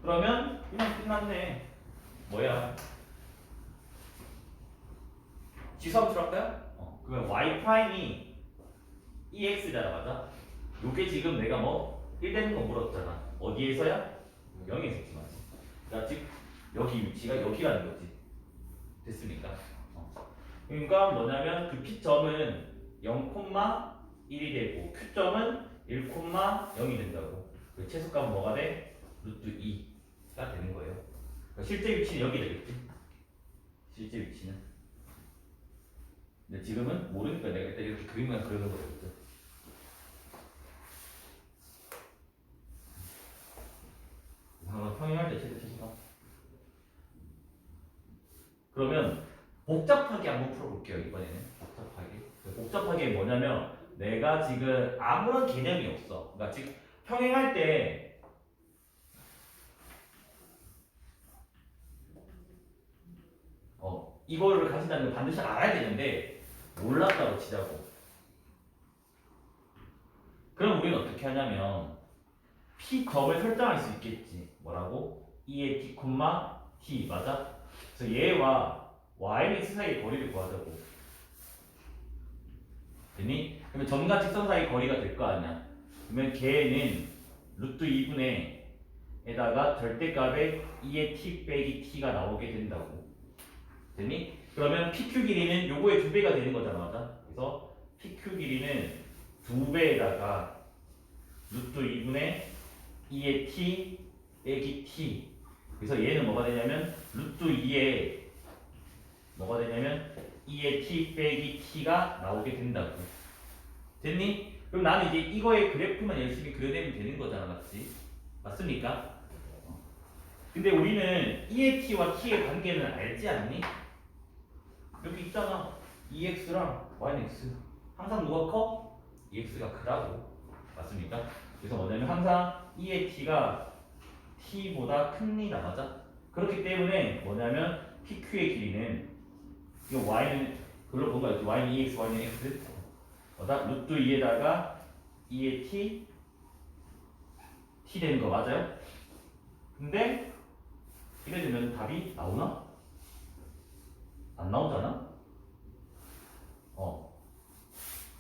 그러면 그냥 끝났네. 뭐야? 지수함수 할까요? 그러면 y 프라임이 ex잖아, 맞아? 요게 지금 내가 뭐 1 되는 거 물었잖아. 어디에서야? 0에서 있지, 맞지? 그러니까 즉 여기 위치가 여기라는 거지. 됐습니까? 그러니까 뭐냐면 그 P점은 0,1이 되고 Q점은 1,0이 된다고. 그 최소값은 뭐가 돼? 루트 2가 되는 거예요. 그러니까 실제 위치는 여기 되겠지? 실제 위치는. 근데 지금은 모르니까 내가 일단 이렇게 그림만 그려놓은 거거든. 한번 평행할 때 최대 최소값. 그러면 복잡하게 한번 풀어볼게요, 이번에는. 복잡하게 뭐냐면 내가 지금 아무런 개념이 없어. 그러니까 즉 평행할 때 이거를 가진다는 걸 반드시 알아야 되는데 몰랐다고 치자고. 그럼 우리는 어떻게 하냐면 P점을 설정할 수 있겠지. 뭐라고? 2의 T, T 맞아? 그래서 얘와 Yx 사이의 거리를 구하자고. 됐니? 그러면 점과 직선 사이 거리가 될 거 아니야. 그러면 걔는 루트 2분의 에다가 절대값에 2의 t 빼기 t가 나오게 된다고. 됐니? 그러면 PQ 길이는 요거의 2배가 되는 거잖아, 맞아? 그래서 PQ 길이는 2배에다가 루트 2분의 2의 t 빼기 t. 그래서 얘는 뭐가 되냐면 루트 2에 뭐가 되냐면 2의 t 빼기 t가 나오게 된다고. 됐니? 그럼 나는 이제 이거의 그래프만 열심히 그려내면 되는 거잖아, 맞지? 맞습니까? 근데 우리는 E의 t와 t의 관계는 알지 않니? 여기 있잖아. EX랑 YX. 항상 누가 커? EX가 크다고. 맞습니까? 그래서 뭐냐면 항상 E의 t가 t보다 큽니다. 맞아? 그렇기 때문에 뭐냐면 PQ의 길이는 이 Y는 그걸로 본 거였지. Y는 EX, Y는 X. 뭐다? 루트 2에다가 E의 t 되는 거 맞아요? 근데 이래 되면 답이 나오나? 안 나오잖아?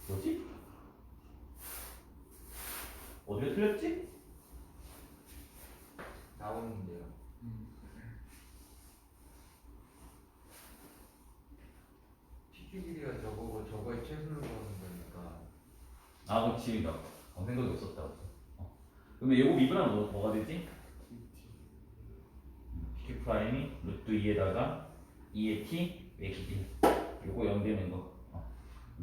뭐지? 어디가 틀렸지? 나오는데요. PQ 길이가 저거고 저거의 최소를 구하는 거니까. 아, 그렇지. 나 생각이 없었다고. 그러면 요거 미분하면 뭐가 되지? PQ 프라임이 루트 2에다가 2의 t 빼기 b. 요거 0 되는 거.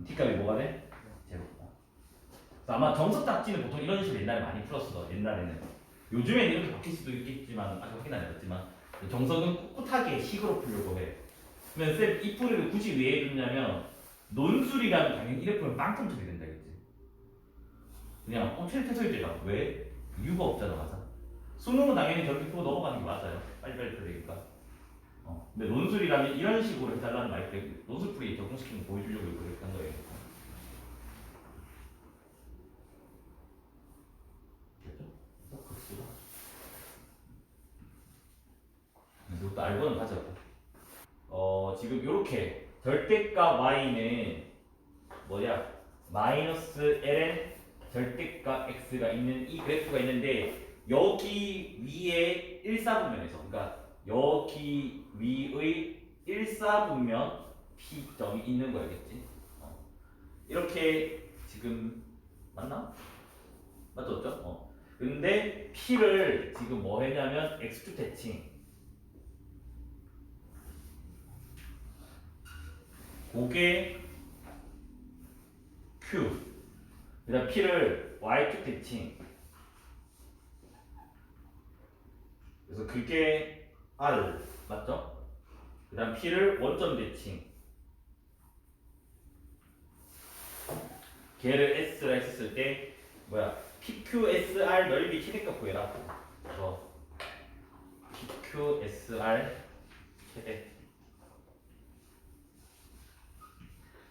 t 값이 뭐가 돼? 제로. 그래서 아마 정석 답지는 보통 이런 식으로 옛날에 많이 풀었어. 옛날에는. 요즘에는 이렇게 바뀔 수도 있겠지만 아직 확인 안 해봤지만 정석은 꿋꿋하게 식으로 풀려고 해. 그러면 쌤 이 풀이를 굳이 왜 해줬냐면 논술이라면 당연히 이렇게 풀면 빵점 쳐야 된다 그랬지. 그냥 최소일 때가 왜? 이유가 없잖아, 맞아. 수능은 당연히 저렇게 풀고 넘어가는 게 맞아요. 빨리빨리 풀어야 되니까. 근데 논술이라면 이런 식으로 해달라는 말 때문에 논술 풀이 적용시키는 거 보여주려고 그렇게 한 거예요. 됐죠? 극수다. 이것도 알고는 가자고. 지금 이렇게 절대값 y는 뭐야? 마이너스 ln 절대값 x가 있는 이 그래프가 있는데 여기 위에 1사분면에서 그러니까 여기 위의 일사분면 P점이 있는 거겠지. 이렇게 지금 맞나? 맞죠? 맞죠? 근데 P를 지금 뭐 했냐면 X축 대칭 고개 Q 그다음 P를 Y축 대칭 그래서 그게 R 맞죠? 그다음 P를 원점 대칭 걔를 S라 했을 때 뭐야 PQSR 넓이 최대값 구해라. 그래서 PQSR 최대.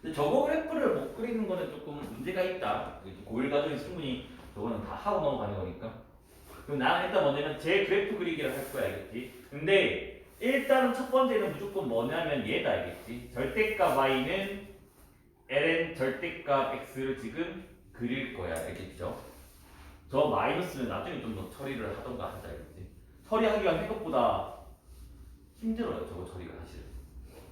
근데 저거 그래프를 못 그리는 거는 조금 문제가 있다. 고1 과정에 충분히 저거는 다 하고 넘어가는 거니까. 그럼 나는 일단 뭐냐면 제 그래프 그리기를 할 거야, 알겠지? 근데 일단은 첫 번째는 무조건 뭐냐면 얘다, 알겠지? 절대값 y는 ln 절대값 x를 지금 그릴 거야, 알겠죠? 저 마이너스는 나중에 좀 더 처리를 하던가 하자, 알겠지? 처리하기가 생각보다 힘들어요, 저거 처리가 사실.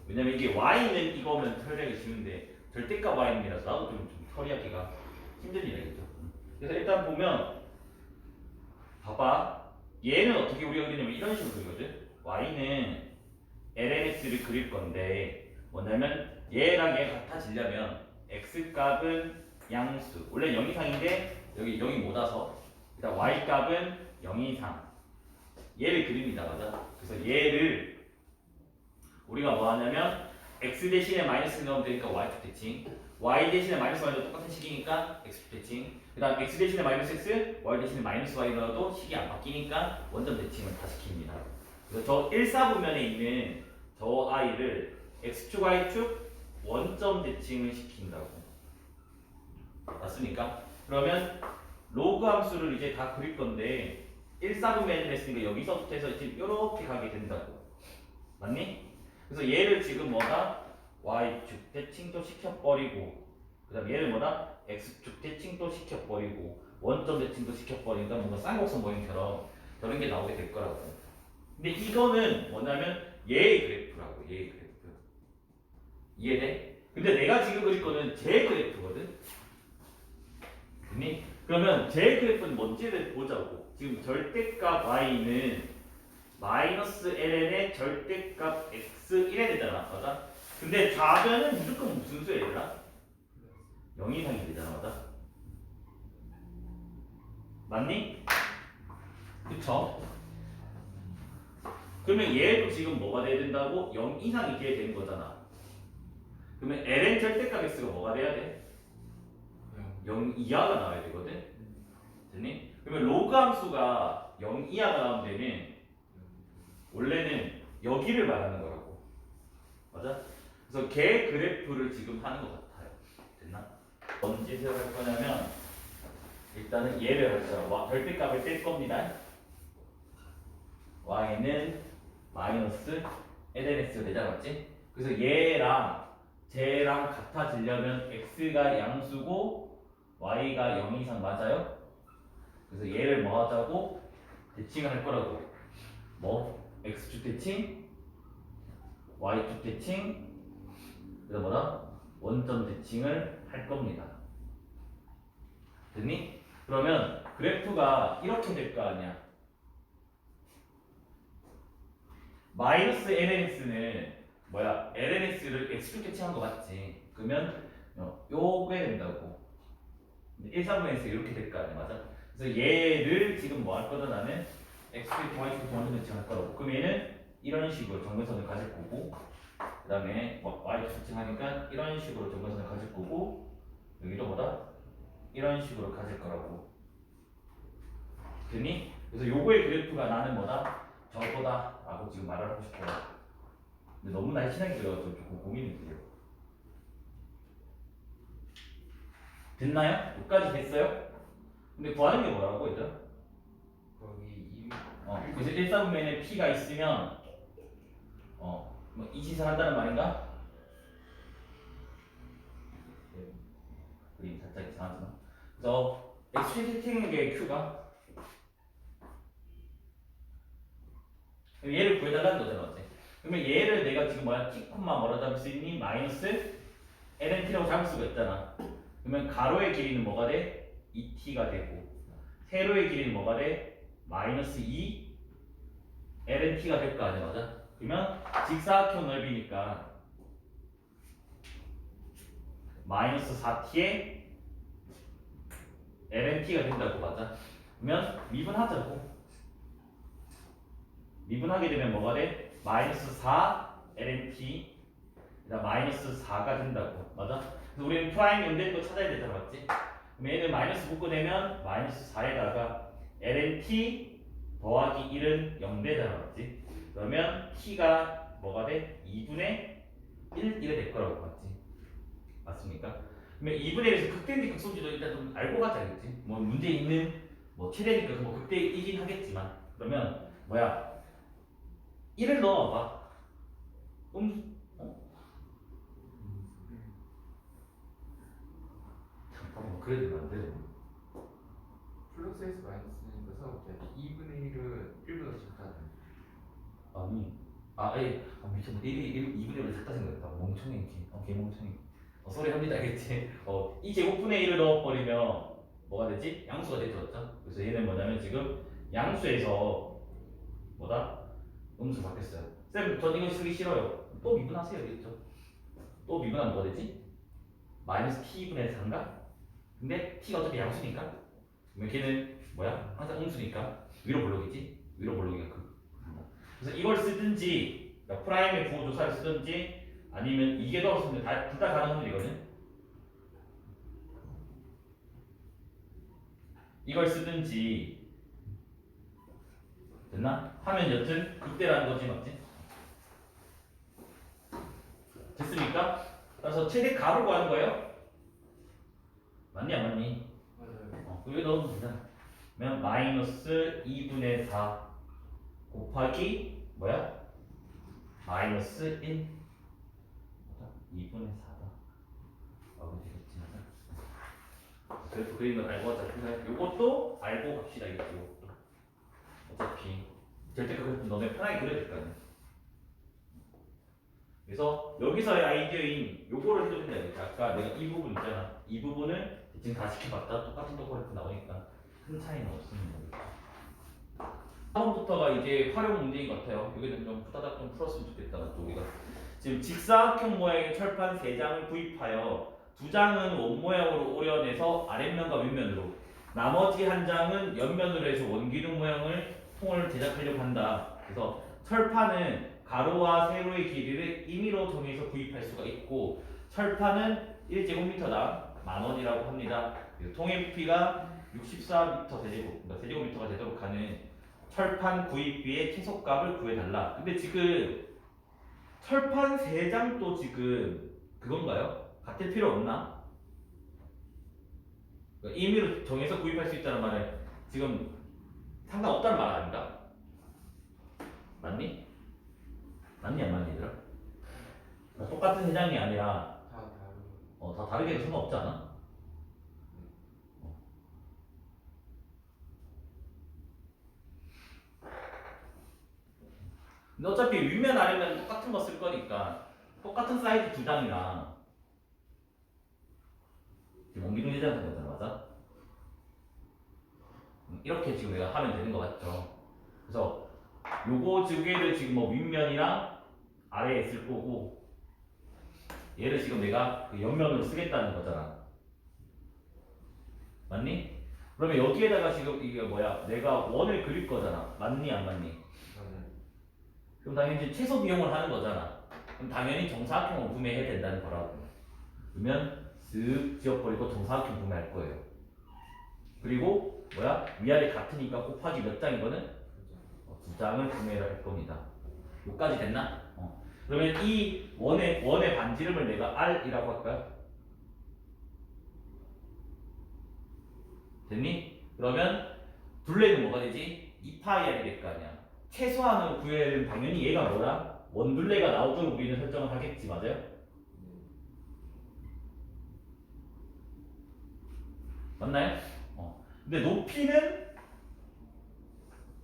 왜냐면 이게 y는 이거면 처리하기 쉬운데 절대값 y는이라서 나도 좀 처리하기가 힘든 일이겠죠. 그래서 일단 보면 봐봐. 얘는 어떻게 우리가 그리냐면 이런 식으로 그리거든. y는 lnx를 그릴 건데 뭐냐면 얘랑 얘가 같아지려면 x 값은 양수. 원래 0 이상인데 여기 0이 못 와서 일단 y 값은 0 이상. 얘를 그립니다. 맞아? 그래서 얘를 우리가 뭐 하냐면 x 대신에 마이너스 넣으면 되니까 y축 대칭 y 대신에 마이너스 y 넣어도 똑같은 식이니까 x축 대칭 그 다음 x 대신에 마이너스 x y 대신에 마이너스 y 넣어도 식이 안 바뀌니까 원점 대칭을 다 시킵니다. 그래서 저 1사분면에 있는 저 i를 x축 y축 원점 대칭을 시킨다고. 맞습니까? 그러면 로그 함수를 이제 다 그릴 건데 1사분면을 했으니까 여기서부터 해서 지금 이렇게 가게 된다고. 맞니? 그래서 얘를 지금 뭐다? y축 대칭도 시켜버리고 그 다음 얘를 뭐다? x축 대칭도 시켜버리고 원점 대칭도 시켜버리니까 뭔가 쌍곡선 모형처럼 저런 게 나오게 될 거라고. 근데 이거는 뭐냐면 얘의 그래프라고. 얘의 그래프 이해돼? 근데 내가 지금 그릴 거는 제 그래프거든. 됐니? 그러면 제 그래프는 뭔지를 보자고. 지금 절대값 y는 마이너스 ln의 절대값 x 1에 되잖아, 맞아? 근데 좌변은 무조건 무슨 수야, 얘들아? 0 이상이 되잖아, 맞아? 맞니? 그쵸? 그러면 얘도 지금 뭐가 돼야 된다고? 0 이상이 돼야 되는 거잖아. 그러면 ln 절대값 x가 뭐가 돼야 돼? 0 이하가 나와야 되거든? 됐니? 그러면 로그 함수가 0 이하가 나오면 되면 원래는 여기를 말하는 거라고. 맞아? 그래서 걔 그래프를 지금 하는 것 같아요. 됐나? 뭔 짓을 할 거냐면 일단은 얘를 할 거야. 절대값을 뗄 겁니다. y는 마이너스 lnx가 되잖아, 맞지? 그래서 얘랑 쟤랑 같아지려면 x가 양수고 y가 0 이상 맞아요? 그래서 얘를 뭐 하자고? 대칭을 할 거라고. 뭐? x축 대칭, y축 대칭, 그래서 뭐다? 원점 대칭을 할 겁니다. 됐니? 그러면 그래프가 이렇게 될 거 아니야. 마이너스 lnx는 뭐야? lnx를 x축 대칭한 거 맞지? 그러면 요게 된다고. 1, 3분의 x 이렇게 될 거 아니야, 맞아? 그래서 얘를 지금 뭐 할 거다 나는 x축, y축 정근선 대칭할 거라고. 그럼 얘는 이런 식으로 정근선을 가질 거고, 그 다음에 y축 대칭하니까 이런 식으로 정근선을 가질 거고, 여기도 뭐다? 이런 식으로 가질 거라고. 됐니? 그래서 요거의 그래프가 나는 뭐다? 저거다 라고 지금 말을 하고 싶어요. 근데 너무 날씬하게 그려가지고 조금 고민이 돼요. 됐나요? 여기까지 됐어요? 근데 구하는 게 뭐라고 얘들아? 거기 그래서 1사분면에 P가 있으면 뭐 이 짓을 한다는 말인가? 그림 살짝 이상하지만 그래서 X 세팅인 게 Q가 얘를 구해달라는 거잖아, 맞지? 그러면 얘를 내가 지금 뭐야 t, 뭐라 잡을 수 있니? 마이너스 lnt라고 잡을 수가 있잖아. 그러면 가로의 길이는 뭐가 돼? 2t가 되고 세로의 길이는 뭐가 돼? 마이너스 2 lnt가 될 거 아니야, 맞아? 그러면 직사각형 넓이니까 마이너스 4t에 lnt가 된다고, 맞아? 그러면 미분하자고. 미분하게 되면 뭐가 돼? 마이너스 4 lnt 그다음 마이너스 4가 된다고, 맞아? 그래서 우리는 프라임 연대인 거 찾아야 되잖아, 맞지? 그럼 얘는 마이너스 묶어내면 마이너스 4에다가 lnt 더하기 1은 0되잖아, 맞지? 그러면 t가 뭐가 돼? 2분의 1 이래 될 거라고, 맞지? 맞습니까? 그러면 2분의 1에서 극대인지 극소인지도 일단 좀 알고 가자겠지? 뭐 문제 있는 뭐 최대니까 뭐 극대이긴 하겠지만 그러면 뭐야 1을 넣어봐. 잠깐만 그래도 안 돼. 플러스 S 마이너스니까 사업자 2분의 1은 1보다 작다는. 아니 미쳤네. 2분의 1을 작다 생각했다. 멍청이지. 개멍청이. 소리 합니다, 알겠지? 이 제곱분의 1을 넣어버리면 뭐가 되지? 양수가 되죠, 맞죠? 그래서 얘는 뭐냐면 지금 양수에서 뭐다? 음수 바뀌었어요. 쌤, 전 이거 쓰기 싫어요. 또 미분하세요, 그랬죠? 또 미분하면 뭐가 되지? 마이너스 t분의 4인가? 근데 t가 어차피 양수니까 그러면 걔는 뭐야? 항상 음수니까 위로 볼록이지? 위로 볼록이가 그래서 이걸 쓰든지 그러니까 프라임의 부호 조사를 쓰든지 아니면 이게 더 쓰면 둘 다 가능한 일이거든. 이걸 쓰든지 됐나? 하면 여튼 극대라는 거지, 맞지? 됐습니까? 그래서 최대 가로 구하는 거예요. 맞니 안 맞니? 맞아요. 여기 넣으면 되잖아. 그러면 마이너스 2분의 4 곱하기 뭐야? 마이너스 1 2분의 4다. 되겠지. 그래도 그림을 알고 하자. 그러니까 요것도 알고 갑시다. 이것도 어차피 절대값은 너네 편하게 그려야 될 거 아니야. 그래서 여기서의 아이디어인 요거를 해도 된다. 아까 내가 이 부분 있잖아. 이 부분을 지금 다 시켜봤다. 똑같은 도커렉트 나오니까 큰 차이는 없습니다. 4번부터가 이제 활용 문제인 것 같아요. 여기는 좀 후다닥 좀 풀었으면 좋겠다. 우리가 지금 직사각형 모양의 철판 3장을 구입하여 2장은 원 모양으로 오려내서 아랫면과 윗면으로 나머지 한 장은 옆면으로 해서 원기둥 모양을 통을 제작하려고 한다. 그래서 철판은 가로와 세로의 길이를 임의로 정해서 구입할 수가 있고 철판은 1제곱미터당 10,000원이라고 합니다. 통의 부피가 64m 세제곱, 그러니까 세제곱미터가 되도록 하는 철판 구입비의 최소값을 구해달라. 근데 지금 철판 3장도 지금 그건가요? 같을 필요 없나? 그러니까 임의로 정해서 구입할 수 있다는 말은 지금 상관없다는 말 아닌가? 맞니? 맞니 안 맞니 얘들아? 그러니까 똑같은 3장이 아니라 다 다르고. 다 다르게 해도 상관없지 않아? 근데 어차피 윗면 아래면 똑같은 거 쓸 거니까 똑같은 사이즈 2장이랑 지금 원기둥 제작한 거잖아, 맞아? 이렇게 지금 내가 하면 되는 거 같죠? 그래서 요거 두 개를 지금 뭐 윗면이랑 아래에 쓸 거고 얘를 지금 내가 그 옆면으로 쓰겠다는 거잖아. 맞니? 그러면 여기에다가 지금 이게 뭐야? 내가 원을 그릴 거잖아. 맞니 안 맞니? 맞아요. 그럼 당연히 최소 비용을 하는 거잖아. 그럼 당연히 정사각형을 구매해야 된다는 거라고. 그러면 쓱 지워버리고 정사각형 구매할 거예요. 그리고 뭐야? 위아래 같으니까 곱하기 몇 장이거든? 2장을 구매를 할 겁니다. 여기까지 됐나? 그러면 이 원의 반지름을 내가 R이라고 할까요? 됐니? 그러면 둘레는 뭐가 되지? 2파이R이 될 거 아니야. 최소한으로 구해야 되는 당연히 얘가 뭐야? 원둘레가 나오도록 우리는 설정을 하겠지, 맞아요? 맞나요? 근데 높이는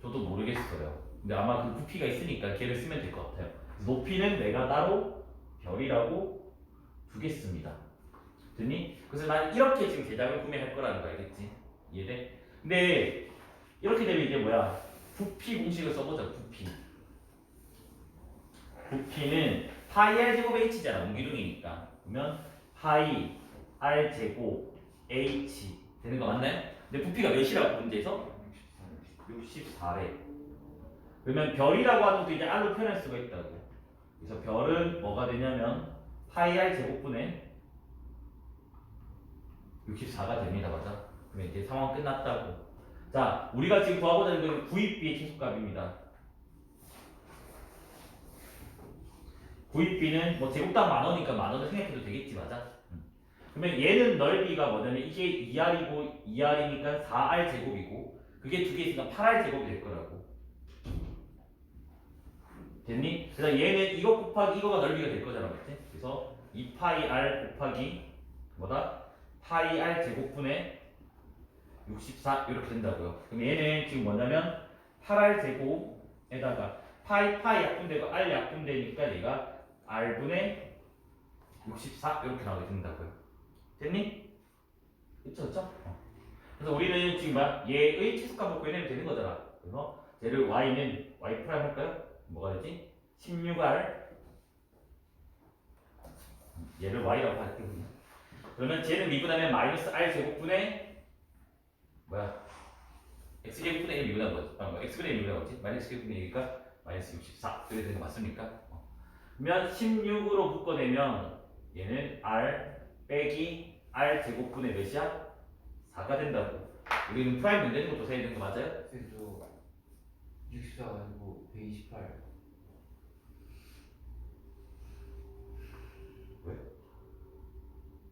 저도 모르겠어요. 근데 아마 그 부피가 있으니까 걔를 쓰면 될 것 같아요. 그래서 높이는 내가 따로 별이라고 두겠습니다. 됐니? 그래서 난 이렇게 지금 대장을 구매할 거라는 거 알겠지? 이해돼? 근데 이렇게 되면 이제 뭐야? 부피 공식을 써보자. 부피는 파이 r 제곱 h잖아. 옹기둥이니까. 그러면 파이 r 제곱 h 되는 거 맞나요? 근데 부피가 몇이라고 문제에서? 64래. 그러면 별이라고 하는 것도 이제 r로 표현할 수가 있다고. 그래서 별은 뭐가 되냐면 파이 r 제곱분의 64가 됩니다. 맞아? 그러면 이제 상황 끝났다고. 자, 우리가 지금 구하고자 하는 건 구입비의 최소값입니다. 구입비는 뭐 제곱당 10,000원이니까 10,000원을 생각해도 되겠지. 맞아? 그러면 얘는 넓이가 뭐냐면 이게 2R이고 2R이니까 4R 제곱이고 그게 두 개 있으니까 8R 제곱이 될 거라고. 됐니? 그래서 얘는 이거 곱하기 이거가 넓이가 될 거잖아. 맞지? 그래서 2파이 R 곱하기 뭐다? 파이 R 제곱분의 64 이렇게 된다고요. 그럼 얘는 지금 뭐냐면 8R 제곱에다가 파이 약분되고 R 약분되니까 얘가 R분의 64 이렇게 나오게 된다고요. 됐니? 그쵸? 그래서 우리는 지금 얘의 최소값을 구해내면 되는 거잖아. 그래서 쟤를 y는 y 프라임 할까요? 뭐가 되지? 16R 얘를 y라고 할게요. 그러면 쟤는 미분하면 마이너스 r 제곱분의 뭐야? x 제곱분의 1 미분한 거지. x분의 1 미분한 거지. 마이너스 제곱분의 1이니까 마이너스 64 이렇게 되는 거 맞습니까? 그러면 16으로 묶어내면 얘는 r 빼기 r 제곱분의 몇이야? 4가 된다고. 우리는 프라임 문제는 것도 세야 되는 거 맞아요? 그래서 64가 아니고 128. 왜?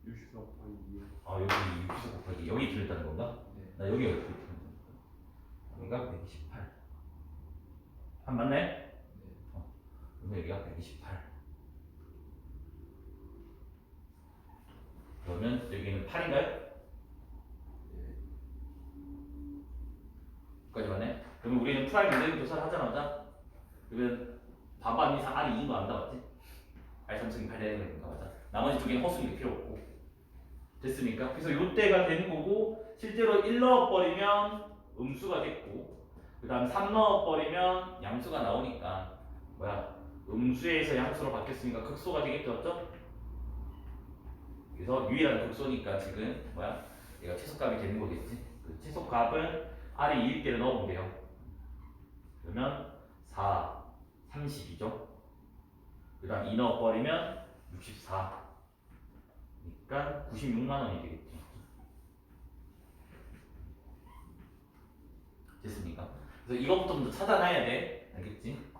64 곱하기 2. 아 여기 64 곱하기 여기 들렸다는 건가? 네. 나 여기가 이렇게 들렸다는 건가? 여기가 128. 한 맞나요? 네. 그러면 여기가 128. 그러면 여기는 8인가요? 네. 여기까지 맞네? 그러면 우리는 프라임 문제는 조사를 하자마자 그러면 반반 이상 R이 2인 거 안다 맞지? R 3승이 8 되는 거니까 맞아. 나머지 두 개는 허수니까 필요 없고 됐습니까? 그래서 이때가 되는 거고 실제로 1 넣어버리면 음수가 됐고 그 다음 3 넣어버리면 양수가 나오니까 뭐야 음수에서 양수로 바뀌었으니까 극소가 되겠죠? 맞죠? 그래서 유일한 극소니까 지금 뭐야 얘가 최소값이 되는 거겠지? 그 최소값은 R이 2일 때를 넣어보면 돼요. 그러면 4, 30이죠? 그 다음 2 넣어버리면 64 그러니까 96만원이 되겠지. 됐습니까? 그래서 이것부터 먼저 찾아놔야 돼. 알겠지?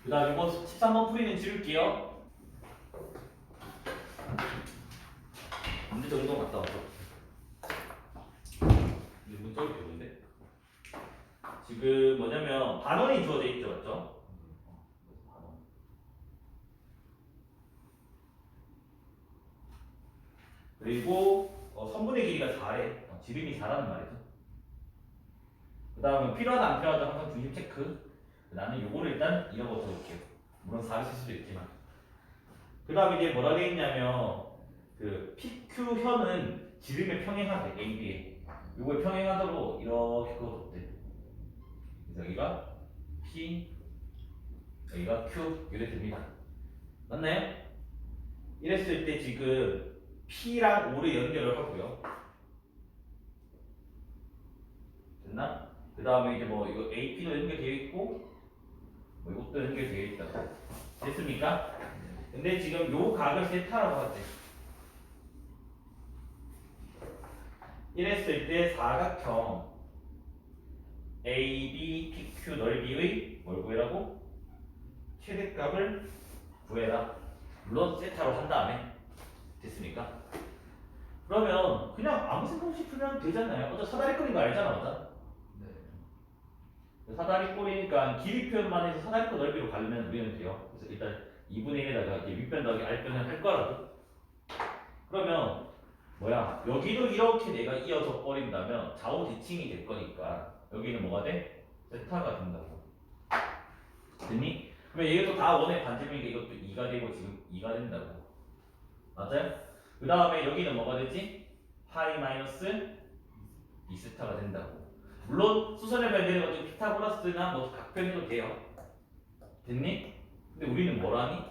그 다음 이거 13번 풀이는 지울게요. 문제 정도 갔다 왔어. 근데 문자 이렇게 오는데? 지금 뭐냐면 반원이 주어져 있죠, 맞죠? 반원. 그리고 선분의 길이가 4래. 지름이 4라는 말이죠. 그 다음은 필요하다 안 필요하다 항상 중심 체크. 나는 요거를 일단 이어서 적을게요. 물론 4를 쓸 수도 있지만. 그 다음에 이제 뭐라 되어 있냐면 그 PQ현은 지름에 평행하대. AB에. 요거에 평행하도록 이렇게 그어뒀대. 그래서 여기가 P, 여기가 Q 이래 됩니다. 맞나요? 이랬을 때 지금 P랑 O를 연결을 하고요. 됐나? 그 다음에 이제 뭐 이거 AP도 연결되어 있고 뭐 이것도 연결되어 있다. 됐습니까? 근데 지금 요 각을 세타라고 하지. 이랬을 때 사각형 AB, PQ 넓이의 뭘 구해라고? 최대값을 구해라. 물론 세타로 한 다음에 됐습니까? 그러면 그냥 아무 생각 없이 풀면 되잖아요. 어차피 사다리꼴인 거 알잖아, 맞아? 네. 사다리꼴이니까 길이 표현만 해서 사다리꼴 넓이로 가려면 우리는 돼요. 그래서 일단 2분의 1에다가 이제 윗변 더하기 R변을 할 거라고. 그러면 뭐야 여기도 이렇게 내가 이어져 버린다면 좌우 대칭이 될 거니까 여기는 뭐가 돼? 세타가 된다고. 됐니? 그러면 이것도 다 원의 반지름이니까 이것도 2가 되고 지금 2가 된다고. 맞아요? 그 다음에 여기는 뭐가 되지? 파이 마이너스 2세타가 된다고. 물론 수선의 발되는 것도 피타고라스나 뭐 각편해도 돼요. 됐니? 근데 우리는 뭐라니?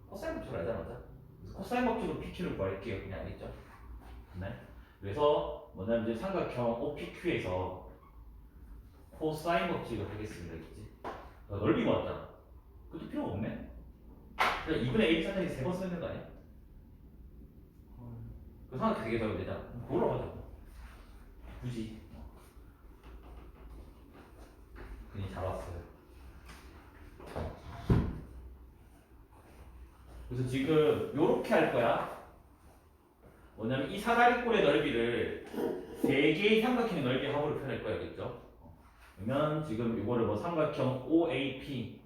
코사인 법칙을 알잖아. 맞아? 그래서 코사인 법칙으로 PQ를 구할게요. 그냥 알겠죠? 네. 그래서 뭐냐면 이제 삼각형 OPQ에서 코사인 법칙을 하겠습니다. 알겠지? 넓이 구했잖아. 그것도 필요가 없네? 그냥 2분의 A 사정이 3번 쓰면 되는 거 아니야? 그 삼각형 되게 더하면 되잖아. 그걸로 하자. 굳이. 괜히 잡았어요. 그래서 지금 요렇게 할 거야. 뭐냐면 이 사다리꼴의 넓이를 세 개의 삼각형의 넓이 합으로 표현할 거야. 겠죠? 그러면 지금 이거를 뭐 삼각형 OAP,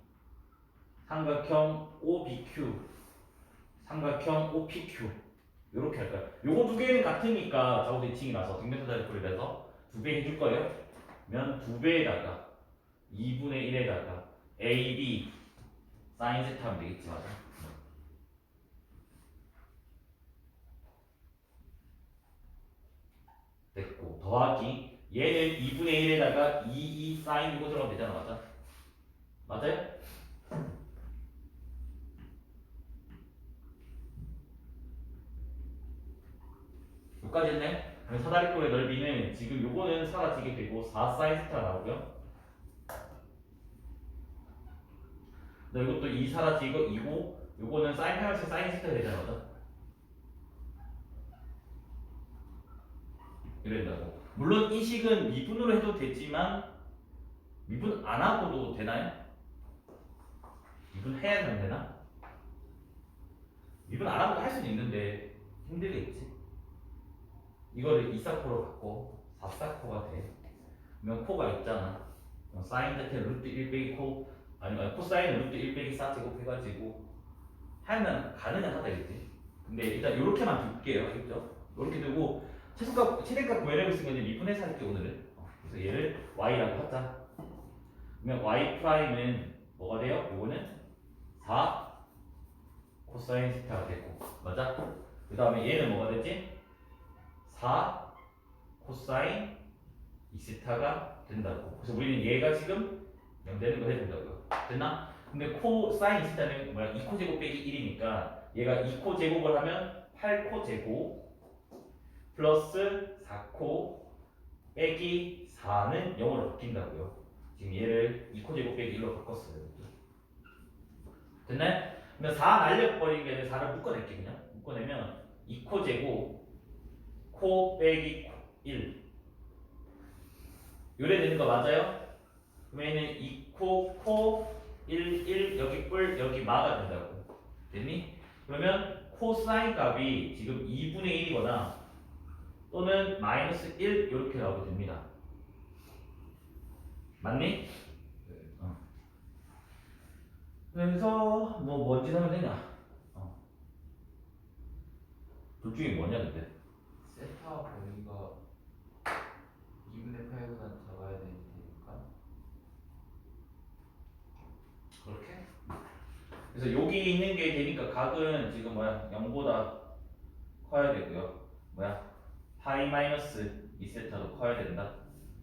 삼각형 OBQ, 삼각형 OPQ 요렇게 할 거야. 요거 두 개는 같으니까 좌우 대칭이라서 뒷면사다리꼴이라서 두 배 해줄 거예요. 그러면 두 배에다가 2분의 1에다가 AB 사인 세타 하면 되겠지. 맞아? 됐고 더하기 얘는 2분의 1에다가 2 사인 이거 들어가면 되잖아. 맞아? 맞아요? 여기까지 했네? 그럼 사다리꼴의 넓이는 지금 요거는 사라지게 되고 4 사인 세타가 나오고요. 이것도 2 사라지고 2고 요거는 사인 파이너스 사인 세타가 되잖아. 맞아? 이런다고. 물론 이 식은 미분으로 해도 되지만 미분 안 하고도 되나요? 미분 해야 되나? 미분 안 하고도 할 수는 있는데 힘들겠지. 이거를 2사코로 바꿔 4사코가 돼. 그러면 코가 있잖아. 사인 자체 루트 1 빼기 코 아니면 코사인 루트 1 빼기 4 제곱해가지고 하면 가능은 하다겠지. 근데 일단 요렇게만 둘게요. 알겠죠? 요렇게 두고 최대값 구해내고 있는 건데 미분해서 할게 오늘은. 그래서 얘를 y라고 하자. 그러면 y 프라임은 뭐가 돼요? 요거는 4 코사인 세타가 되고 맞아? 그 다음에 얘는 뭐가 되지? 4 코사인 2세타가 된다고. 그래서 우리는 얘가 지금 0 되는 거 해야 된다고요. 됐나? 근데 코사인 2세타는 뭐야? 2코 제곱 빼기 1이니까 얘가 2코 제곱을 하면 8코 제곱 플러스 4코 빼기 4는 0으로 바뀐다고요. 지금 얘를 2코 제곱 빼기 1로 바꿨어요. 됐나요? 그러면 4 날려버린 게 아니라 4를 묶어낼게. 그냥 묶어내면 2코 제곱 코 빼기 1 요래 되는 거 맞아요? 그러면은 2코 코 1 1 여기 뿔 여기 마가 된다고. 됐니? 그러면 코사인 값이 지금 2분의 1이거나 또는 마이너스 1 이렇게 나오게 됩니다. 맞니? 어. 그래서 뭐 뭔지 하면 되냐? 둘 중에 뭐냐 근데? 세타 범위가 2분의 8보다 작아야 되니까. 그렇게? 그래서 여기 있는 게 되니까 각은 지금 뭐야 0보다 커야 되고요. 뭐야 파이 마이너스 2세타도 커야 된다.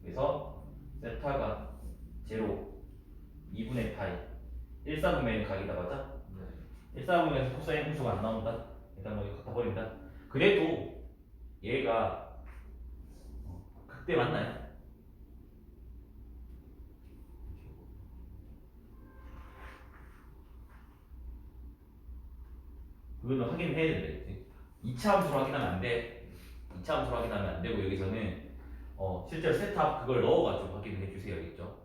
그래서 세타가 제로 2분의 파이 1사분면의 각이다. 맞아? 네. 1사분면에서 코사인 함수가 안 나온다. 일단 뭐 이거 갖다 버린다. 그래도 얘가 극대 맞나요? 그거는 확인해야 된다 했지. 2차 함수로 확인하면 안 돼. 2차 함수로 확인하면 안 되고 여기서는 실제로 세탑 그걸 넣어가지고 확인을 해주세요. 알겠죠?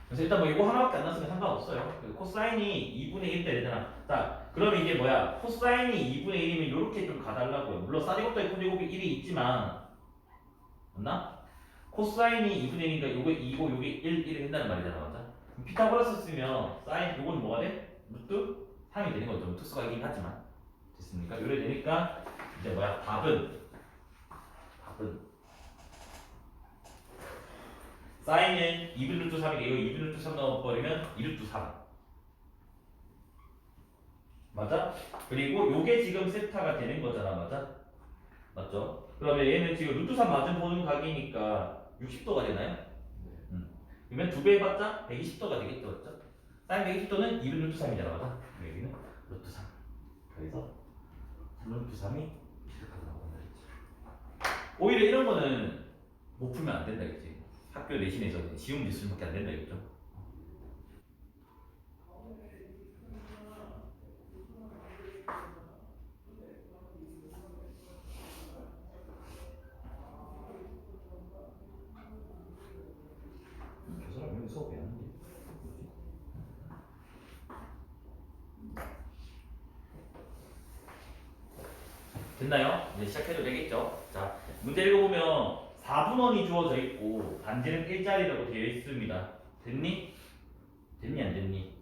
그래서 일단 뭐 이거 하나밖에 안 났으면 상관없어요. 코사인이 2분의 1 때 되잖아. 자, 그러면 이게 뭐야? 코사인이 2분의 1이면 이렇게 좀 가달라고요. 물론 사제곱 더하기 코제곱이 1이 있지만 맞나? 코사인이 2분의 1이니까 요게 2고 요게 1 된다는 말이잖아. 맞아? 피타고라스 쓰면 사인 요거는 뭐가 돼? 루트 3이 되는 거죠. 특수가 있긴 하지만 됐습니까? 요래 되니까 이제 뭐야? 답은 사인은 2분 루트 3이래요. 2분 루트 3 넣어버리면 2 루트 3. 맞아? 그리고 요게 지금 세타가 되는 거잖아. 맞아? 맞죠? 그러면 얘는 지금 루트 3 맞은 보는 각이니까 60도가 되나요? 네. 그러면 2배 해봤자 120도가 되겠죠. 맞죠? 사인 120도는 2분 루트 3이잖아. 맞아? 여기는 루트 3. 그래서 3 루트 3이 이렇게 나온다 그랬지. 오히려 이런 거는 못 풀면 안 된다 그랬지. 학교 내신에서 지운 미술밖에 안 된다 그랬죠. 교수랑 여기 수업이 안 하는데. 됐나요? 이제 시작해도 되겠죠? 자, 문제 읽어보면 4분원이 주어져 있고 반지는 일자리라고 되어 있습니다. 됐니? 됐니 안 됐니?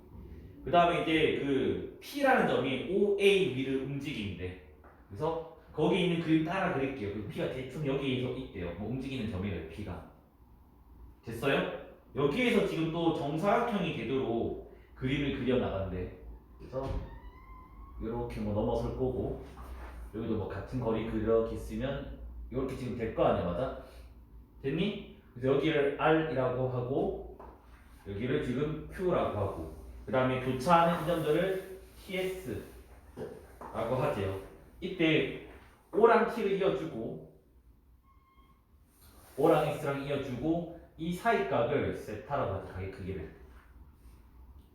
그 다음에 이제 그 P라는 점이 OA 위를 움직이는데 그래서 거기 있는 그림 따라 그릴게요. 그 P가 대충 여기에서 있대요. 뭐 움직이는 점이래요. P가. 됐어요? 여기에서 지금 또 정사각형이 되도록 그림을 그려 나간대. 그래서 이렇게 뭐 넘어설 거고 여기도 뭐 같은 거리 그렇게 쓰면 이렇게 지금 될 거 아니야, 맞아? 됐니? 그래서 여기를 R이라고 하고 여기를 지금 Q라고 하고 그 다음에 교차하는 이 점들을 TS라고 하지요. 이때 O랑 T를 이어주고 O랑 X랑 이어주고 이 사이 각을 세타라고 하죠. 각의 크기를.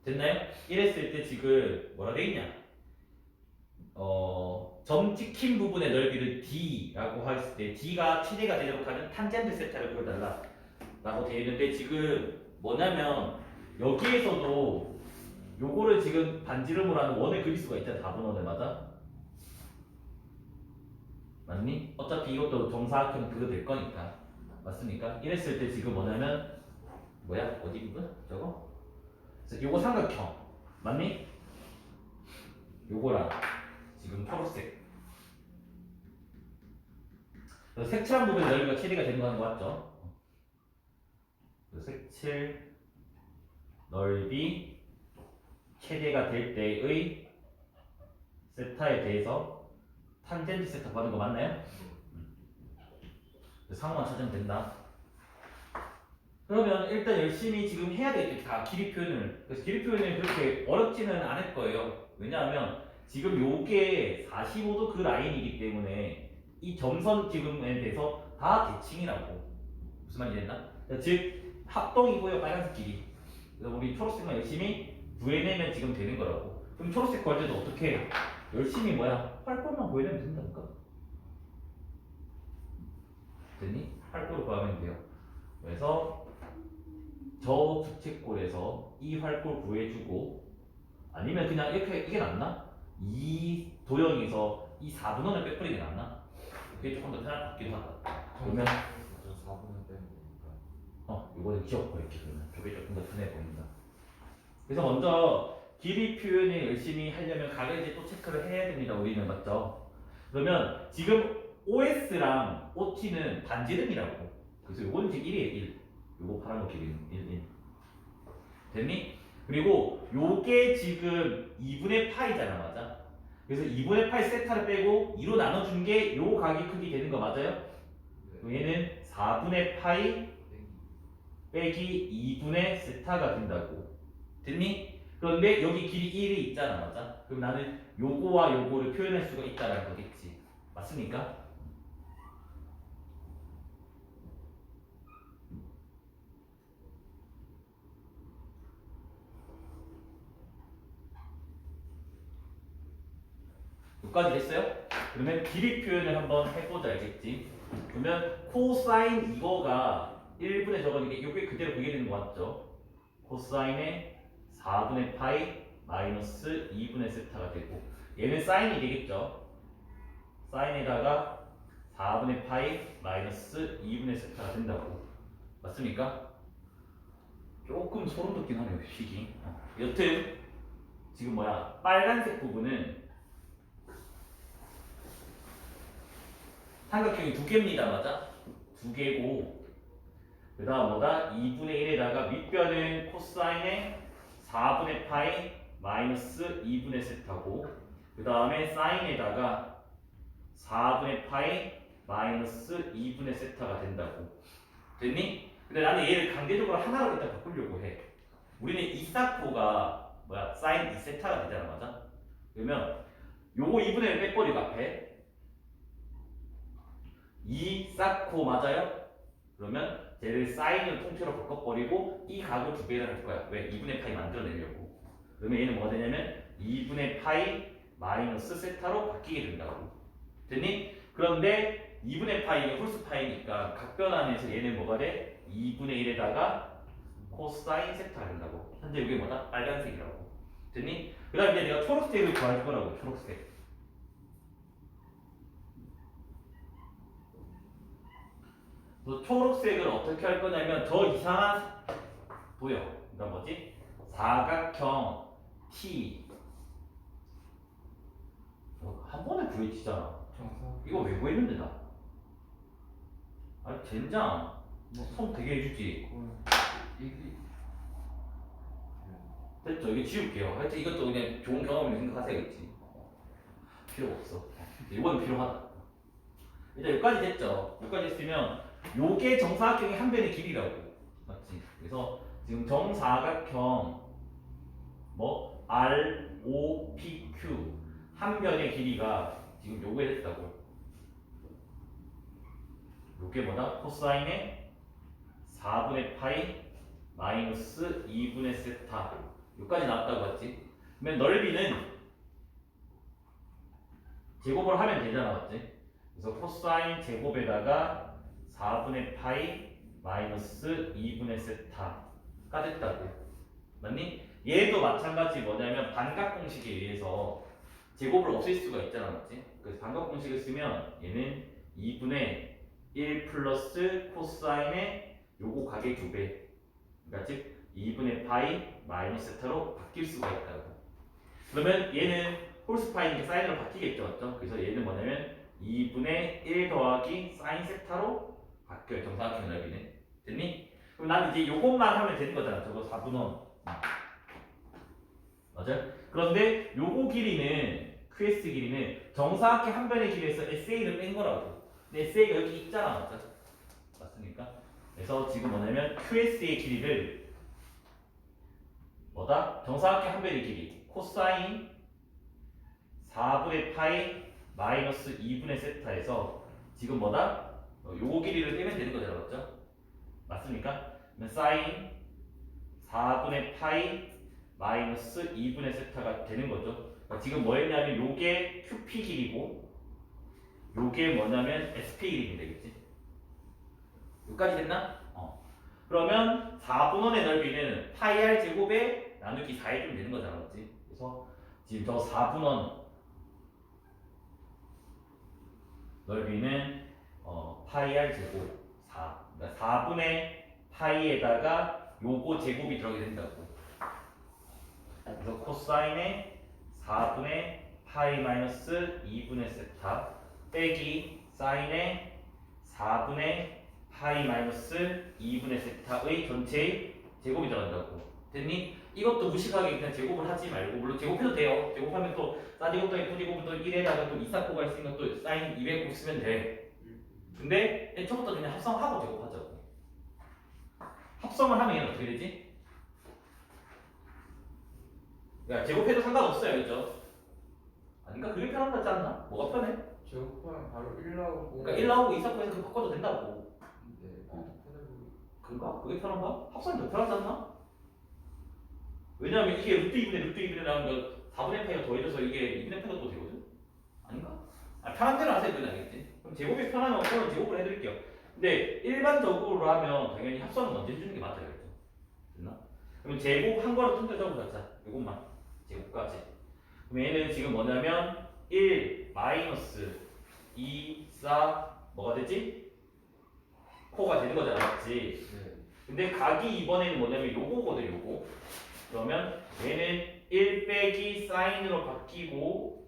됐나요? 이랬을 때 지금 뭐라 돼 있냐? 점 찍힌 부분의 넓이를 D라고 했을 때 D가 최대가 되도록 하는 탄젠트 세타를 보여달라 라고 되어 있는데 지금 뭐냐면 여기에서도 요거를 지금 반지름으로 하는 원을 그릴 수가 있잖아. 4분원을 맞아? 맞니? 어차피 이것도 정사각형 그거 될 거니까 맞습니까? 이랬을 때 지금 뭐냐면 뭐야? 어디 부분? 저거? 그래서 요거 삼각형 맞니? 요거랑 지금 초록색 그래서 색칠한 부분의 넓이가 최대가 되는 거 하는 거 맞죠? 색칠 넓이 최대가 될 때의 세타에 대해서 탄젠트 세타 받는 거 맞나요? 상호만 찾으면 된다. 그러면 일단 열심히 지금 해야 되겠죠. 다 길이 표현을. 그래서 길이 표현이 그렇게 어렵지는 않을 거예요. 왜냐하면 지금 요게 45도 그 라인이기 때문에 이 점선 지금에 대해서 다 대칭이라고. 무슨 말인지 됐나? 즉 합동이고요. 빨간색 길이. 그래서 우리 초록색만 열심히 구해내면 지금 되는 거라고. 그럼 초록색 구할 때도 어떻게 해? 열심히 뭐야? 활골만 구해내면 된다니까. 됐니? 활골 구하면 돼요. 그래서 저 부채꼴에서 이 활골 구해주고 아니면 그냥 이렇게 이게 낫나? 이 도형에서 이 4분원을 빼버리는 게 낫나? 그게 조금 더 편할 것 같기도 하다. 그러면 4분은 빼면 되니까. 이거는 기억고 이렇게 그러면 그게 조금 더 편해 보인다. 그래서 먼저 길이 표현을 열심히 하려면 각을 이제 또 체크를 해야 됩니다. 우리는 맞죠? 그러면 지금 OS랑 OT는 반지름이라고. 그래서 요거는 지금 1이에요. 1. 요거 파란 거 길이는 1. 됐니? 그리고 요게 지금 2분의 파이잖아. 맞아? 그래서 2분의 파이 세타를 빼고 2로 나눠준 게 요 각이 크기 되는 거 맞아요? 네. 얘는 4분의 파이 빼기 2분의 세타가 된다고. 됐니? 그런데 여기 길이 1이 있잖아. 맞아? 그럼 나는 요거와 요거를 표현할 수가 있다는 거겠지. 맞습니까? 여기까지 됐어요? 그러면 길이 표현을 한번 해보자 알겠지? 그러면 코사인 이거가 1분의 저거니까 이게 그대로 그게 되는 거 맞죠? 코사인의 4분의 파이 마이너스 2분의 세타가 되고 얘는 사인이 되겠죠? 사인에다가 4분의 파이 마이너스 2분의 세타가 된다고 맞습니까? 조금 소름 돋긴 하네요 식이 여튼 지금 뭐야 빨간색 부분은 삼각형이 두 개입니다 맞아? 두 개고 그 다음 뭐다? 2분의 1에다가 밑변은 코사인의 4분의 파이 마이너스 2분의 세타고 그 다음에 사인에다가 4분의 파이 마이너스 2분의 세타가 된다고. 됐니? 근데 나는 얘를 강제적으로 하나로 일단 바꾸려고 해. 우리는 이사코가 뭐야? 사인 2세타가 되잖아, 맞아? 그러면 요거 2분의 1 빼버리고 앞에 이사코 맞아요? 그러면 쟤를 사인을 통째로 바꿔버리고 이 각을 두 배를 할 거야. 왜? 2분의 파이 만들어내려고. 그러면 얘는 뭐가 되냐면 2분의 파이 마이너스 세타로 바뀌게 된다고. 됐니? 그런데 2분의 파이가 홀수 파이니까 각변 안에서 얘는 뭐가 돼? 2분의 1에다가 코사인 세타가 된다고. 현재 이게 뭐다? 빨간색이라고. 됐니? 그 다음에 이제 내가 초록색을 구할 거라고. 초록색. 그래서 초록색을 어떻게 할 거냐면 저 이상한 보여. 그러니까 뭐지? 사각형 T 한 번에 구해지잖아. 정사. 이거 왜 구했는데 나? 아니 젠장. 뭐손 되게 해주지. 이게 됐죠? 이거 지울게요. 하여튼 이것도 그냥 좋은 경험을 생각하셔야겠지. 필요 없어. 이건 필요하다. 일단 여기까지 됐죠? 여기까지 했으면 요게 정사각형의 한 변의 길이라고. 맞지? 그래서 지금 정사각형 뭐 R, O, P, Q 한 변의 길이가 지금 요거에 됐다고. 요게 뭐다? 코사인의 4분의 파이 마이너스 2분의 세타 여기까지 나왔다고 봤지? 그러면 넓이는 제곱을 하면 되잖아, 맞지? 그래서 코사인 제곱에다가 4분의 파이 마이너스 2분의 세타가 됐다고. 맞니? 얘도 마찬가지 뭐냐면 반각 공식에 의해서 제곱을 없앨 수가 있잖아, 맞지? 그래서 반각 공식을 쓰면 얘는 2분의 1 플러스 코사인의 요거 가게 2배 그러니까 즉 2분의 파이 마이너스 세타로 바뀔 수가 있다고. 그러면 얘는 홀수 파이니까 사인으로 바뀌겠죠, 맞죠? 그래서 얘는 뭐냐면 2분의 1 더하기 사인 세타로 바뀌어요, 정사각형 넓이는. 됐니? 그럼 나는 이제 요것만 하면 되는 거잖아, 저거 4분원. 맞아요? 그런데 요거 길이는 QS 길이는 정사각형 한 변의 길이에서 SA를 뺀 거라고. 근데 SA가 여기 있잖아, 맞죠? 맞습니까? 그래서 지금 뭐냐면 QS의 길이를 뭐다? 정사각형 한 변의 길이 코사인 4분의 파이 마이너스 2분의 세타에서 지금 뭐다? 요거 길이를 빼면 되는 거잖아, 맞죠? 맞습니까? 그러면 사인 4분의 파이 마이너스 2분의 세타가 되는 거죠. 그러니까 지금 뭐 했냐면 요게 QP 길이고 요게 뭐냐면 SP 길이 되겠지. 여기까지 됐나? 그러면 4분원의 넓이는 파이 r 제곱에 나누기 4에 좀 되는 거잖아, 맞지? 그래서 지금 저 4분원 넓이는 파이 r 제곱 4. 그러니까 4분의 파이에다가 요거 제곱이 들어가게 된다고. 그래서 코사인의 4분의 파이 마이너스 2분의 세타 빼기 사인의 4분의 파이 마이너스 2분의 세타의 전체의 제곱이 들어간다고. 됐니? 이것도 무식하게 그냥 제곱을 하지 말고, 물론 제곱해도 돼요. 제곱하면 또 싸제곱 더하기 토제곱은 또 1에다가 또 이사코가 있으니까 또 사인 200곱 쓰면 돼. 근데 처음부터 그냥 합성하고 제곱하자고. 합성을 하면 얘는 어떻게 되지? 야, 제곱해도 상관없어요, 그죠? 아닌가? 그게 편한 거 같지 않나? 뭐가 편해? 제곱하면 바로 1 나오고. 그러니까 1 나오고 이사코에서 그거 바꿔도 된다고. 네. 그런가? 그게 편한가? 합성이 더 편하지 않나? 왜냐하면 이게 루트 2분의 루트 2분의 나오는 거 4분의 파이가 더해져서 이게 2분의 파이가 또 되거든? 아닌가? 편한 대로 하세요, 그냥 알겠지? 그럼 제곱이 편하면 저는 제곱을 해드릴게요. 근데 일반적으로 하면 당연히 합성은 먼저 해주는 게 맞아요, 그죠? 됐나? 그럼 제곱 한 거로 통째로 적어보자. 이것만 제곱까지. 그럼 얘는 지금 뭐냐면 1 마이너스 2 4 뭐가 되지? 코가 되는 거잖아, 맞지? 네. 근데 각이 이번에는 뭐냐면 요거거든, 요거. 그러면 얘는 1 빼기 사인으로 바뀌고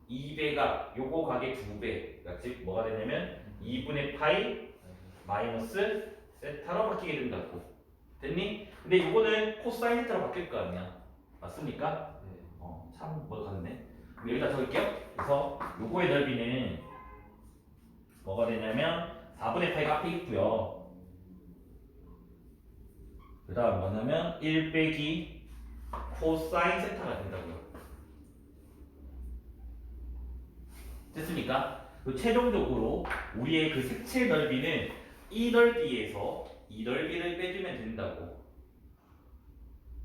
2배가 요거 각의 2배. 그러니까 즉 뭐가 되냐면 2분의 파이 마이너스 세타로 바뀌게 된다고. 됐니? 근데 이거는 코사인 세타로 바뀔 거 아니야. 맞습니까? 네. 참 뭐 같네. 그럼 여기다 적을게요. 그래서 요거의 넓이는 뭐가 되냐면 4분의 8가 앞에 있고요. 그 다음 뭐냐면 1 빼기 코사인 세타가 된다고요. 됐습니까? 그 최종적으로 우리의 그 색채 넓이는 이 넓이에서 이 넓이를 빼주면 된다고.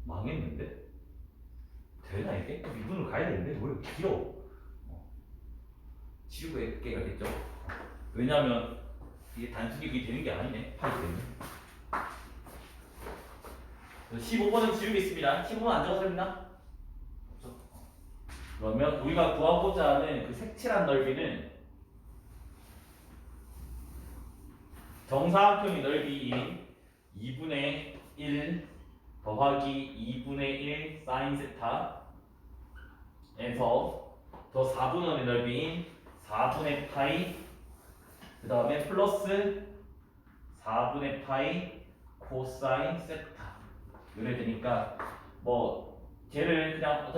망했는데? 되나 이게? 미분으로 가야 되는데 왜 이렇게 길어? 지우고 깨가겠죠? 왜냐하면 이게 단순히 그게 되는 게 아니네. 파이 때문에. 15번은 지우겠습니다. 15번 안 적어서 했나? 그러면 우리가 구하고자 하는 그 색칠한 넓이는 정사각형의 넓이인 2분의 1 더하기 2분의 1 사인 세타에서 더 4분원의 넓이인 4분의 파이 그 다음에 플러스 4분의 파이 코사인 세타 이래 되니까 뭐 쟤를 그냥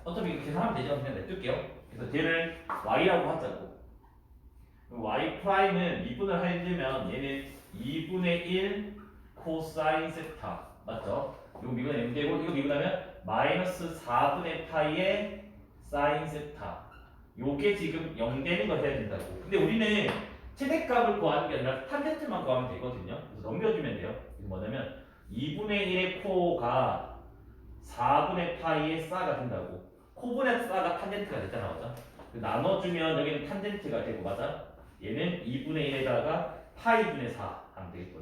어차피 계산하면 되죠. 그냥 냅둘게요. 그래서 쟤를 y라고 하자고. y 프라임은 미분을 하려면 얘는 2분의 1 코사인 세타 맞죠? 이거 미분하면 되고 이거 미분하면 마이너스 4분의 파이의 사인 세타 요게 지금 0 되는 거 해야 된다고. 근데 우리는 최대값을 구하는 게 아니라 탄젠트만 구하면 되거든요. 그래서 넘겨주면 돼요. 이게 뭐냐면 2분의 1의 코가 4분의 파이의 싸가 된다고. 코분의 싸가 탄젠트가 됐잖아, 맞아? 나눠주면 여기는 탄젠트가 되고, 맞아? 얘는 2분의 1에다가 파이분의 4 하면 되겠죠.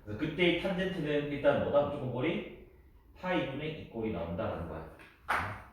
그래서 그때의 탄젠트는 일단 뭐다? 무조건 꼴이 파이분의 2꼴이 나온다라는 거야.